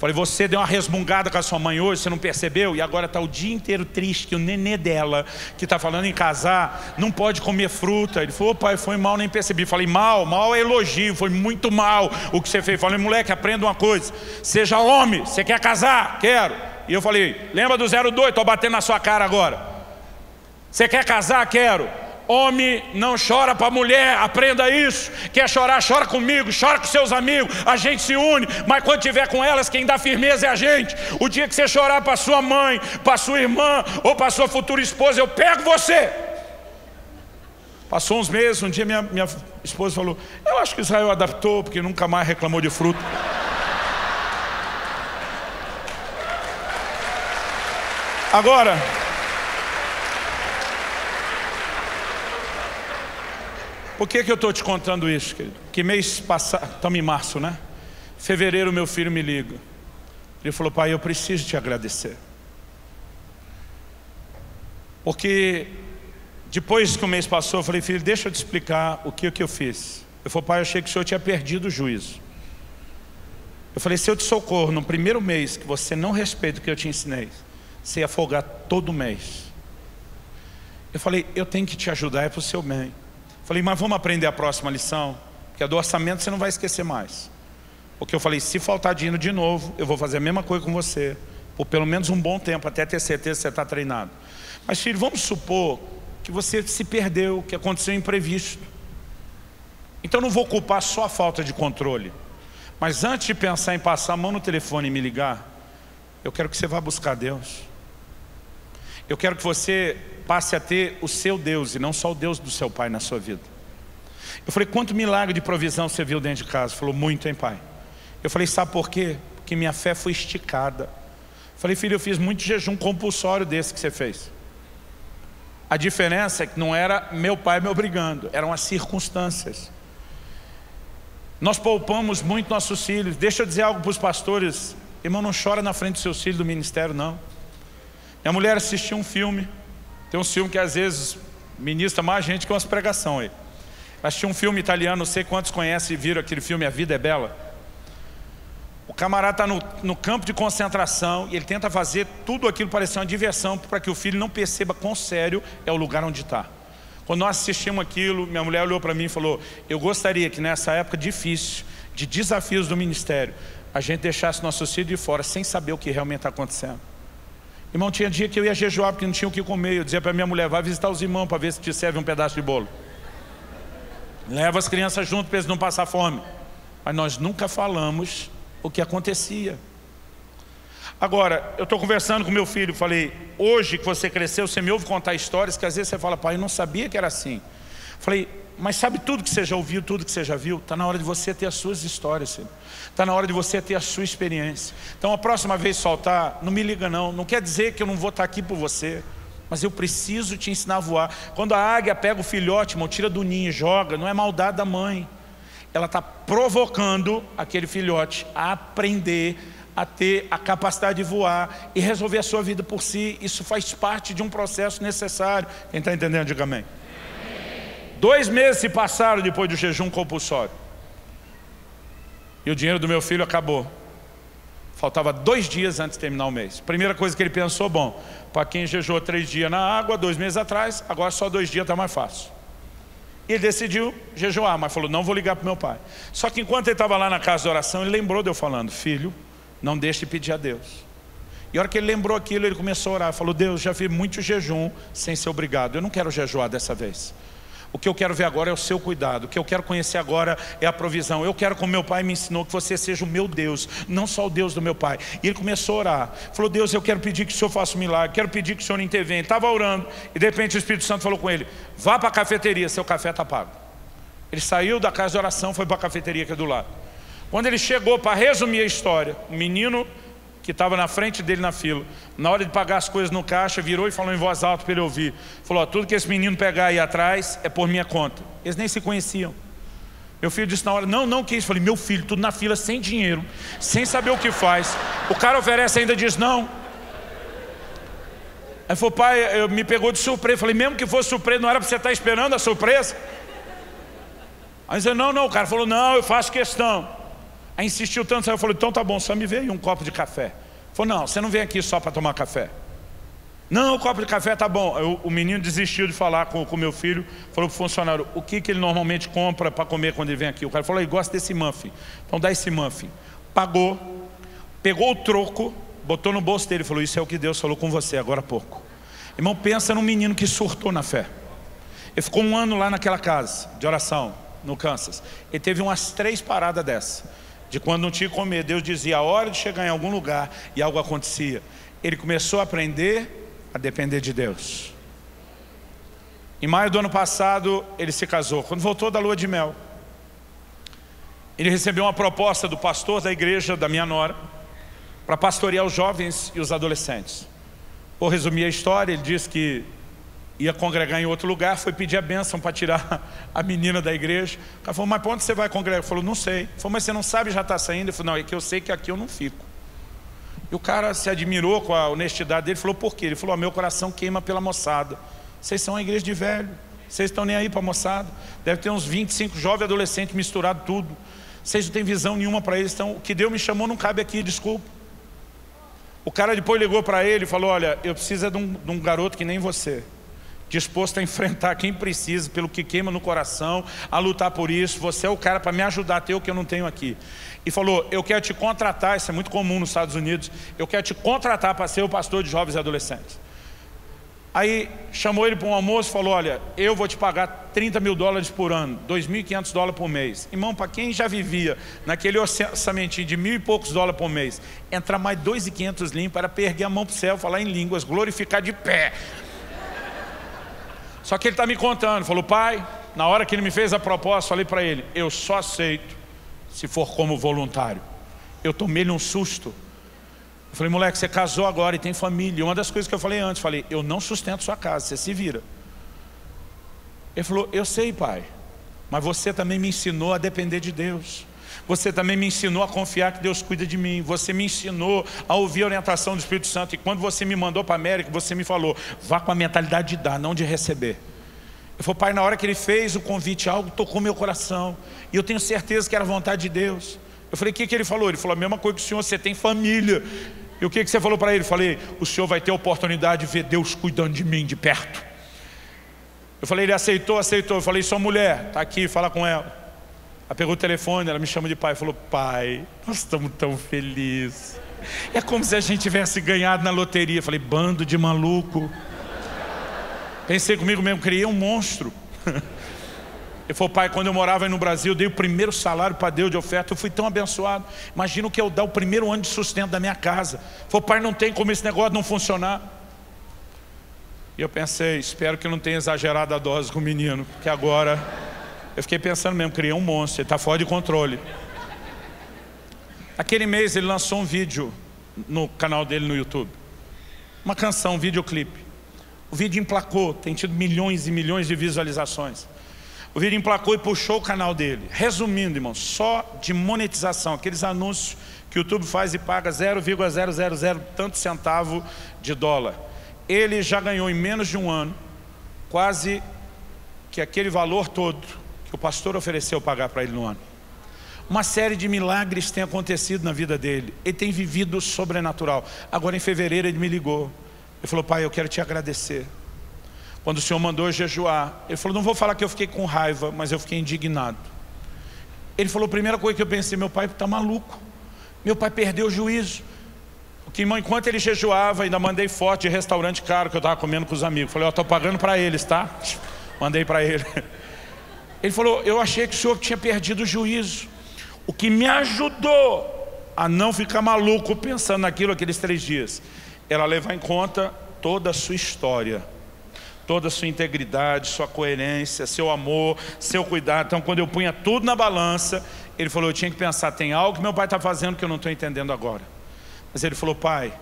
A: Falei, você deu uma resmungada com a sua mãe hoje, você não percebeu? E agora está o dia inteiro triste que o nenê dela, que está falando em casar, não pode comer fruta. Ele falou, pai, foi mal, nem percebi. Falei, mal é elogio, foi muito mal o que você fez. Falei, moleque, aprenda uma coisa, seja homem, você quer casar? Quero. E eu falei, lembra do 02, estou batendo na sua cara agora. Você quer casar? Quero. Homem não chora para mulher, aprenda isso. Quer chorar, chora comigo, chora com seus amigos, a gente se une, mas quando tiver com elas, quem dá firmeza é a gente. O dia que você chorar para sua mãe, para sua irmã ou para sua futura esposa, eu pego você. Passou uns meses, um dia minha esposa falou, eu acho que Israel adaptou, porque nunca mais reclamou de fruta. Agora, por que eu estou te contando isso, querido? Que mês passado, estamos em março, né? Fevereiro meu filho me liga. Ele falou, pai, eu preciso te agradecer. Porque depois que o mês passou, eu falei, filho, deixa eu te explicar o que eu fiz. Ele falou, pai, eu achei que o senhor tinha perdido o juízo. Eu falei, se eu te socorro no primeiro mês que você não respeita o que eu te ensinei, você ia folgar todo mês. Eu falei, eu tenho que te ajudar, é para o seu bem. Falei, mas vamos aprender a próxima lição, porque a do orçamento você não vai esquecer mais. Porque eu falei, se faltar dinheiro de novo, eu vou fazer a mesma coisa com você, por pelo menos um bom tempo, até ter certeza que você está treinado. Mas filho, vamos supor que você se perdeu, que aconteceu um imprevisto. Então não vou culpar só a falta de controle. Mas antes de pensar em passar a mão no telefone e me ligar, eu quero que você vá buscar Deus. Eu quero que você passe a ter o seu Deus e não só o Deus do seu pai na sua vida. Eu falei, quanto milagre de provisão você viu dentro de casa? Ele falou, muito, hein, pai? Eu falei, sabe por quê? Porque minha fé foi esticada. Eu falei, filho, eu fiz muito jejum compulsório desse que você fez. A diferença é que não era meu pai me obrigando, eram as circunstâncias. Nós poupamos muito nossos filhos. Deixa eu dizer algo para os pastores, irmão, não chora na frente dos seus filhos do ministério, não. Minha mulher assistiu um filme. Tem um filme que às vezes ministra mais gente que umas pregações aí. Assisti um filme italiano, não sei quantos conhecem e viram aquele filme A Vida é Bela. O camarada está no campo de concentração e ele tenta fazer tudo aquilo parecer uma diversão para que o filho não perceba quão sério é o lugar onde está. Quando nós assistimos aquilo, minha mulher olhou para mim e falou, eu gostaria que nessa época difícil, de desafios do ministério, a gente deixasse nossos filhos de fora sem saber o que realmente está acontecendo. Irmão, tinha dia que eu ia jejuar porque não tinha o que comer. Eu dizia para minha mulher, vai visitar os irmãos para ver se te serve um pedaço de bolo. Leva as crianças junto para eles não passar fome. Mas nós nunca falamos o que acontecia. Agora, eu estou conversando com meu filho, falei, hoje que você cresceu, você me ouve contar histórias que às vezes você fala, pai, eu não sabia que era assim. Falei, mas sabe tudo que você já ouviu, tudo que você já viu? Está na hora de você ter as suas histórias, filho. Está na hora de você ter a sua experiência. Então a próxima vez que soltar, não me liga não. Não quer dizer que eu não vou estar aqui por você, mas eu preciso te ensinar a voar. Quando a águia pega o filhote, irmão, tira do ninho e joga, não é maldade da mãe. Ela está provocando aquele filhote a aprender, a ter a capacidade de voar e resolver a sua vida por si. Isso faz parte de um processo necessário. Quem está entendendo, diga amém. 2 meses se passaram depois do jejum compulsório. E o dinheiro do meu filho acabou. Faltava 2 dias antes de terminar o mês. Primeira coisa que ele pensou, bom, para quem jejuou 3 dias na água, 2 meses atrás, agora só 2 dias está mais fácil. E ele decidiu jejuar, mas falou, não vou ligar para o meu pai. Só que enquanto ele estava lá na casa de oração, ele lembrou de eu falando, filho, não deixe de pedir a Deus. E a hora que ele lembrou aquilo, ele começou a orar. Falou, Deus, já vi muito jejum sem ser obrigado. Eu não quero jejuar dessa vez. O que eu quero ver agora é o seu cuidado. O que eu quero conhecer agora é a provisão. Eu quero, como meu pai me ensinou, que você seja o meu Deus, não só o Deus do meu pai. E ele começou a orar. Falou, Deus, eu quero pedir que o Senhor faça um milagre. Quero pedir que o Senhor intervenha. Ele estava orando. E de repente o Espírito Santo falou com ele, vá para a cafeteria, seu café está pago. Ele saiu da casa de oração, foi para a cafeteria que é do lado. Quando ele chegou, para resumir a história, um menino que estava na frente dele na fila, na hora de pagar as coisas no caixa, virou e falou em voz alta para ele ouvir. Falou, tudo que esse menino pegar aí atrás é por minha conta. Eles nem se conheciam. Meu filho disse na hora, não, que isso? Falei, meu filho, tudo na fila, sem dinheiro, sem saber o que faz. O cara oferece e ainda diz não. Aí falou, pai, me pegou de surpresa. Falei, mesmo que fosse surpresa, não era para você estar esperando a surpresa? Aí ele disse, não, o cara falou, não, eu faço questão. Aí insistiu tanto, eu falei, então tá bom, só me vê aí um copo de café. Ele falou, não, você não vem aqui só para tomar café. Não, o copo de café tá bom. O menino desistiu de falar com o meu filho, falou pro funcionário, o que ele normalmente compra para comer quando ele vem aqui? O cara falou, ele gosta desse muffin, então dá esse muffin. Pagou, pegou o troco, botou no bolso dele e falou, isso é o que Deus falou com você agora há pouco. Irmão, pensa num menino que surtou na fé. Ele ficou 1 ano lá naquela casa de oração, no Kansas. Ele teve umas 3 paradas dessa, de quando não tinha que comer, Deus dizia a hora de chegar em algum lugar e algo acontecia. Ele começou a aprender a depender de Deus. Em maio do ano passado ele se casou. Quando voltou da lua de mel, ele recebeu uma proposta do pastor da igreja da minha nora para pastorear os jovens e os adolescentes. Vou resumir a história. Ele disse que ia congregar em outro lugar, foi pedir a bênção para tirar a menina da igreja. O cara falou, mas para onde você vai congregar? Ele falou, não sei. Ele falou, mas você não sabe, já está saindo? Ele falou, não, é que eu sei que aqui eu não fico. E o cara se admirou com a honestidade dele, falou, por quê? Ele falou, meu coração queima pela moçada. Vocês são uma igreja de velho, vocês estão nem aí para a moçada. Deve ter uns 25 jovens adolescentes misturados tudo. Vocês não têm visão nenhuma para eles, então o que Deus me chamou não cabe aqui, desculpa. O cara depois ligou para ele e falou, olha, eu preciso de um garoto que nem você, disposto a enfrentar quem precisa, pelo que queima no coração, a lutar por isso. Você é o cara para me ajudar a ter o que eu não tenho aqui. E falou, eu quero te contratar, isso é muito comum nos Estados Unidos, eu quero te contratar para ser o pastor de jovens e adolescentes. Aí chamou ele para um almoço e falou, olha, eu vou te pagar $30 mil por ano, $2.500 por mês. Irmão, para quem já vivia naquele orçamentinho de $1.000 e poucos por mês, entrar mais 2.500 limpo, era perder a mão para o céu, falar em línguas, glorificar de pé. Só que ele está me contando, falou, pai, na hora que ele me fez a proposta, falei para ele, eu só aceito se for como voluntário. Eu tomei-lhe um susto. Eu falei, moleque, você casou agora e tem família. E uma das coisas que eu falei antes, falei, eu não sustento sua casa, você se vira. Ele falou, eu sei, pai, mas você também me ensinou a depender de Deus. Você também me ensinou a confiar que Deus cuida de mim. Você me ensinou a ouvir a orientação do Espírito Santo. E quando você me mandou para a América, você me falou, vá com a mentalidade de dar, não de receber. Eu falei, pai, na hora que ele fez o convite, algo tocou meu coração. E eu tenho certeza que era a vontade de Deus. Eu falei, o que ele falou? Ele falou, a mesma coisa que o senhor, você tem família. E o que você falou para ele? Eu falei, o senhor vai ter a oportunidade de ver Deus cuidando de mim de perto. Eu falei, ele aceitou. Eu falei, sua mulher, está aqui, fala com ela. Ela pegou o telefone, ela me chama de pai. Falou, pai, nós estamos tão felizes. É como se a gente tivesse ganhado na loteria. Eu falei, bando de maluco. Pensei comigo mesmo, criei um monstro. Ele falou, pai, quando eu morava aí no Brasil, eu dei o primeiro salário para Deus de oferta, eu fui tão abençoado. Imagina o que eu dar o primeiro ano de sustento da minha casa. Ele falou, pai, não tem como esse negócio não funcionar. E eu pensei, espero que não tenha exagerado a dose com o menino, porque agora eu fiquei pensando mesmo, criei um monstro, ele está fora de controle. Aquele mês ele lançou um vídeo no canal dele no YouTube, uma canção, um videoclipe. O vídeo emplacou, tem tido milhões e milhões de visualizações. O vídeo emplacou e puxou o canal dele. Resumindo, irmão, só de monetização, aqueles anúncios que o YouTube faz e paga 0,000 tanto centavo de dólar. Ele já ganhou em menos de um ano quase que aquele valor todo que o pastor ofereceu pagar para ele no ano. Uma série de milagres tem acontecido na vida dele. Ele tem vivido o sobrenatural. Agora em fevereiro ele me ligou. Ele falou, pai, eu quero te agradecer. Quando o senhor mandou eu jejuar, ele falou, não vou falar que eu fiquei com raiva, mas eu fiquei indignado. Ele falou, a primeira coisa que eu pensei, meu pai está maluco. Meu pai perdeu o juízo. Porque enquanto ele jejuava, ainda mandei foto de restaurante caro que eu estava comendo com os amigos. Falei, estou pagando para eles, tá? Mandei para ele. Ele falou, eu achei que o senhor tinha perdido o juízo. O que me ajudou a não ficar maluco pensando naquilo aqueles 3 dias, era levar em conta toda a sua história, toda a sua integridade, sua coerência, seu amor, seu cuidado. Então quando eu punha tudo na balança, ele falou, eu tinha que pensar, tem algo que meu pai está fazendo que eu não estou entendendo agora. Mas ele falou, pai,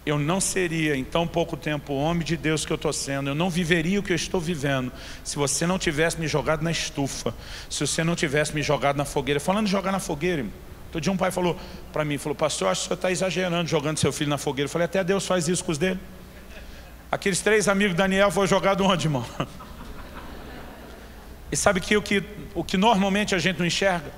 A: eu não seria em tão pouco tempo o homem de Deus que eu estou sendo, eu não viveria o que eu estou vivendo se você não tivesse me jogado na estufa, se você não tivesse me jogado na fogueira. Falando de jogar na fogueira, irmão, todo dia um pai falou para mim, falou, pastor, acho que o senhor está exagerando jogando seu filho na fogueira. Eu falei, até Deus faz isso com os dele. Aqueles 3 amigos de Daniel foram jogados onde, irmão? E sabe que o que normalmente a gente não enxerga?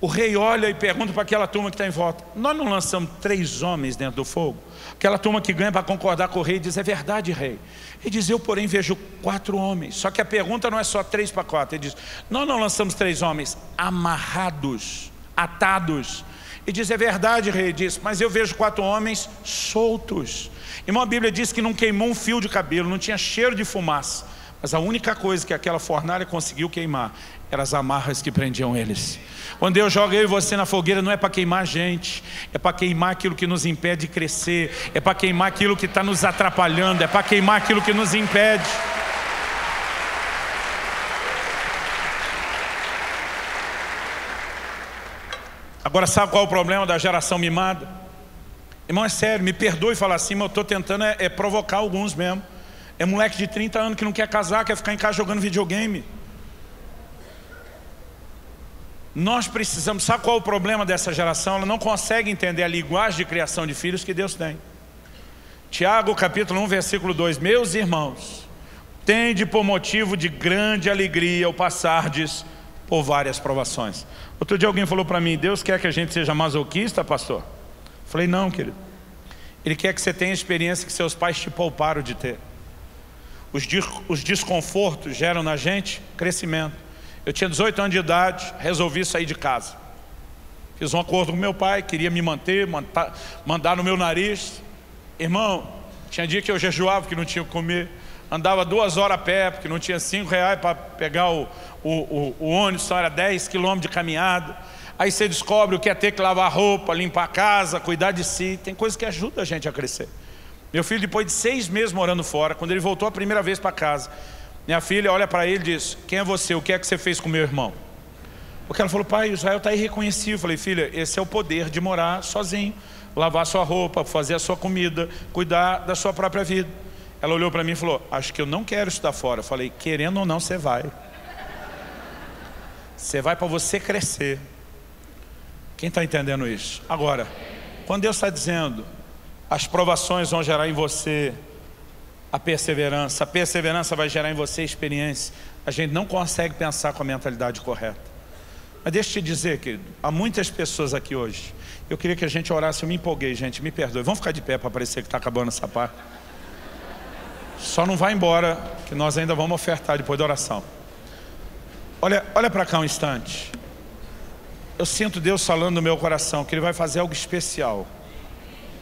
A: O rei olha e pergunta para aquela turma que está em volta: nós não lançamos 3 homens dentro do fogo? Aquela turma que ganha para concordar com o rei diz: é verdade, rei. Ele diz: eu porém vejo 4 homens. Só que a pergunta não é só 3 para 4. Ele diz: nós não lançamos 3 homens amarrados, atados. Ele diz: é verdade, rei. Ele diz: mas eu vejo 4 homens soltos. Irmão, a Bíblia diz que não queimou um fio de cabelo, não tinha cheiro de fumaça, mas a única coisa que aquela fornalha conseguiu queimar eram as amarras que prendiam eles. Quando Deus joga eu e você na fogueira, não é para queimar a gente, é para queimar aquilo que nos impede de crescer, é para queimar aquilo que está nos atrapalhando, é para queimar aquilo que nos impede. Agora, sabe qual é o problema da geração mimada? Irmão, é sério, me perdoe falar assim, mas eu estou tentando provocar alguns mesmo. É moleque de 30 anos que não quer casar, quer ficar em casa jogando videogame. Nós precisamos, sabe qual é o problema dessa geração? Ela não consegue entender a linguagem de criação de filhos que Deus tem. Tiago capítulo 1 versículo 2: meus irmãos, tende por motivo de grande alegria o passardes por várias provações. Outro dia alguém falou para mim: Deus quer que a gente seja masoquista, pastor? Falei: não, querido. Ele quer que você tenha a experiência que seus pais te pouparam de ter. Os desconfortos geram na gente crescimento. Eu tinha 18 anos de idade, resolvi sair de casa. Fiz um acordo com meu pai, queria me manter, mandar no meu nariz. Irmão, tinha dia que eu jejuava porque não tinha o que comer. Andava 2 horas a pé, porque não tinha R$5 para pegar o ônibus, só era 10 quilômetros de caminhada. Aí você descobre o que é ter que lavar roupa, limpar a casa, cuidar de si. Tem coisa que ajuda a gente a crescer. Meu filho, depois de 6 meses morando fora, quando ele voltou a primeira vez para casa, minha filha olha para ele e diz: quem é você? O que é que você fez com meu irmão? Porque ela falou: pai, Israel está irreconhecível. Eu falei: filha, esse é o poder de morar sozinho, lavar sua roupa, fazer a sua comida, cuidar da sua própria vida. Ela olhou para mim e falou: acho que eu não quero estudar fora. Eu falei: querendo ou não, você vai. Você vai para você crescer. Quem está entendendo isso? Agora, quando Deus está dizendo: as provações vão gerar em você a perseverança vai gerar em você experiência, a gente não consegue pensar com a mentalidade correta. Mas deixa eu te dizer, querido, há muitas pessoas aqui hoje. Eu queria que a gente orasse. Eu me empolguei, gente, me perdoe. Vamos ficar de pé para parecer que está acabando essa parte. Só não vai embora, que nós ainda vamos ofertar depois da oração. Olha para cá um instante. Eu sinto Deus falando no meu coração que Ele vai fazer algo especial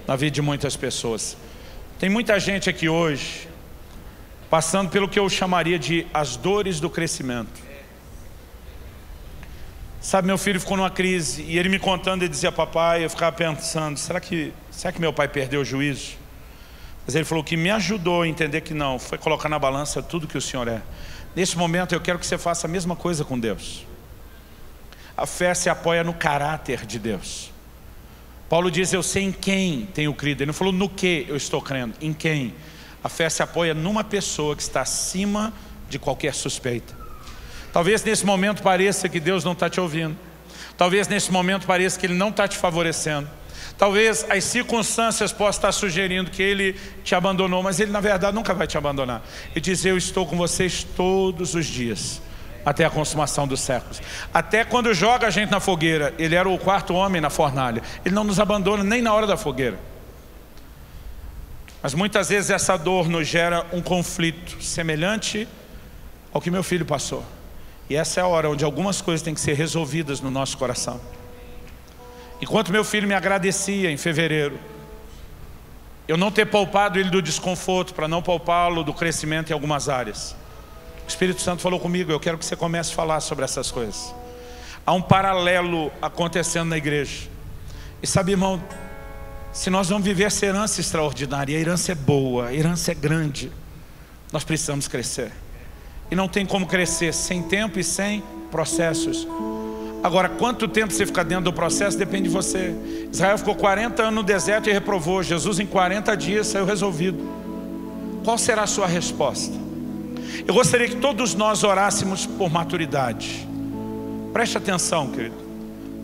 A: na vida de muitas pessoas. Tem muita gente aqui hoje passando pelo que eu chamaria de as dores do crescimento. Sabe, meu filho ficou numa crise e ele me contando, ele dizia: papai, eu ficava pensando, será que meu pai perdeu o juízo? Mas ele falou que me ajudou a entender que não, foi colocar na balança tudo que o Senhor é. Nesse momento eu quero que você faça a mesma coisa com Deus. A fé se apoia no caráter de Deus. Paulo diz: eu sei em quem tenho crido. Ele não falou no que eu estou crendo, em quem. A fé se apoia numa pessoa que está acima de qualquer suspeita. Talvez nesse momento pareça que Deus não está te ouvindo. Talvez nesse momento pareça que Ele não está te favorecendo. Talvez as circunstâncias possam estar sugerindo que Ele te abandonou, mas Ele na verdade nunca vai te abandonar. Ele diz: eu estou com vocês todos os dias, até a consumação dos séculos. Até quando joga a gente na fogueira, Ele era o 4º homem na fornalha. Ele não nos abandona nem na hora da fogueira. Mas muitas vezes essa dor nos gera um conflito semelhante ao que meu filho passou. E essa é a hora onde algumas coisas têm que ser resolvidas no nosso coração. Enquanto meu filho me agradecia em fevereiro, eu não ter poupado ele do desconforto para não poupá-lo do crescimento em algumas áreas, o Espírito Santo falou comigo: eu quero que você comece a falar sobre essas coisas. Há um paralelo acontecendo na igreja. E sabe, irmão, se nós vamos viver essa herança extraordinária, a herança é boa, a herança é grande, nós precisamos crescer. E não tem como crescer sem tempo e sem processos. Agora, quanto tempo você fica dentro do processo depende de você. Israel ficou 40 anos no deserto e reprovou. Jesus em 40 dias saiu resolvido. Qual será a sua resposta? Eu gostaria que todos nós orássemos por maturidade. Preste atenção, querido.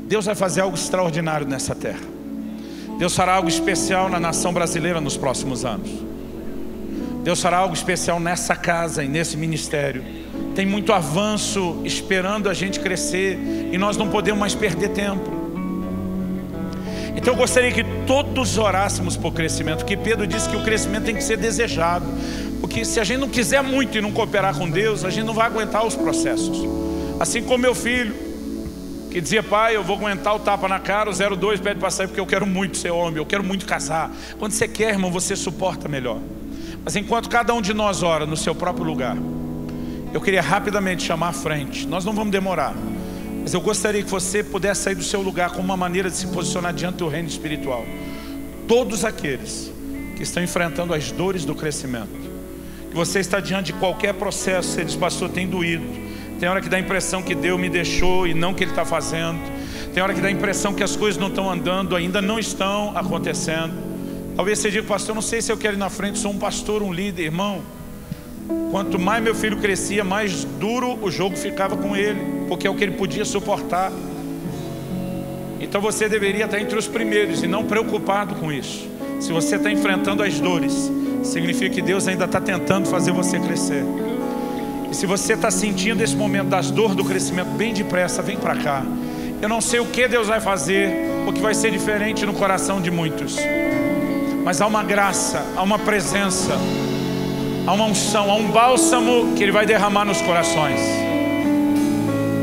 A: Deus vai fazer algo extraordinário nessa terra. Deus fará algo especial na nação brasileira nos próximos anos. Deus fará algo especial nessa casa e nesse ministério. Tem muito avanço esperando a gente crescer e nós não podemos mais perder tempo. Então eu gostaria que todos orássemos por crescimento, que Pedro disse que o crescimento tem que ser desejado, porque se a gente não quiser muito e não cooperar com Deus, a gente não vai aguentar os processos. Assim como meu filho, que dizia: pai, eu vou aguentar o tapa na cara, o 02 pede para sair porque eu quero muito ser homem, eu quero muito casar. Quando você quer, irmão, você suporta melhor. Mas enquanto cada um de nós ora no seu próprio lugar, eu queria rapidamente chamar à frente. Nós não vamos demorar, mas eu gostaria que você pudesse sair do seu lugar com uma maneira de se posicionar diante do reino espiritual. Todos aqueles que estão enfrentando as dores do crescimento, que você está diante de qualquer processo, você diz: pastor, tem doído. Tem hora que dá a impressão que Deus me deixou e não que Ele está fazendo. Tem hora que dá a impressão que as coisas não estão andando, ainda não estão acontecendo. Talvez você diga: pastor, eu não sei se eu quero ir na frente, sou um pastor, um líder. Irmão, quanto mais meu filho crescia, mais duro o jogo ficava com ele, porque é o que ele podia suportar. Então você deveria estar entre os primeiros e não preocupado com isso. Se você está enfrentando as dores, significa que Deus ainda está tentando fazer você crescer. E se você está sentindo esse momento das dores do crescimento, bem depressa, vem para cá. Eu não sei o que Deus vai fazer, o que vai ser diferente no coração de muitos, mas há uma graça, há uma presença, há uma unção, há um bálsamo que Ele vai derramar nos corações.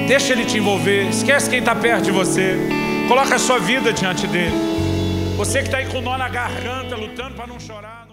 A: Deixa Ele te envolver. Esquece quem está perto de você. Coloca a sua vida diante dele. Você que está aí com nó na garganta, lutando para não chorar.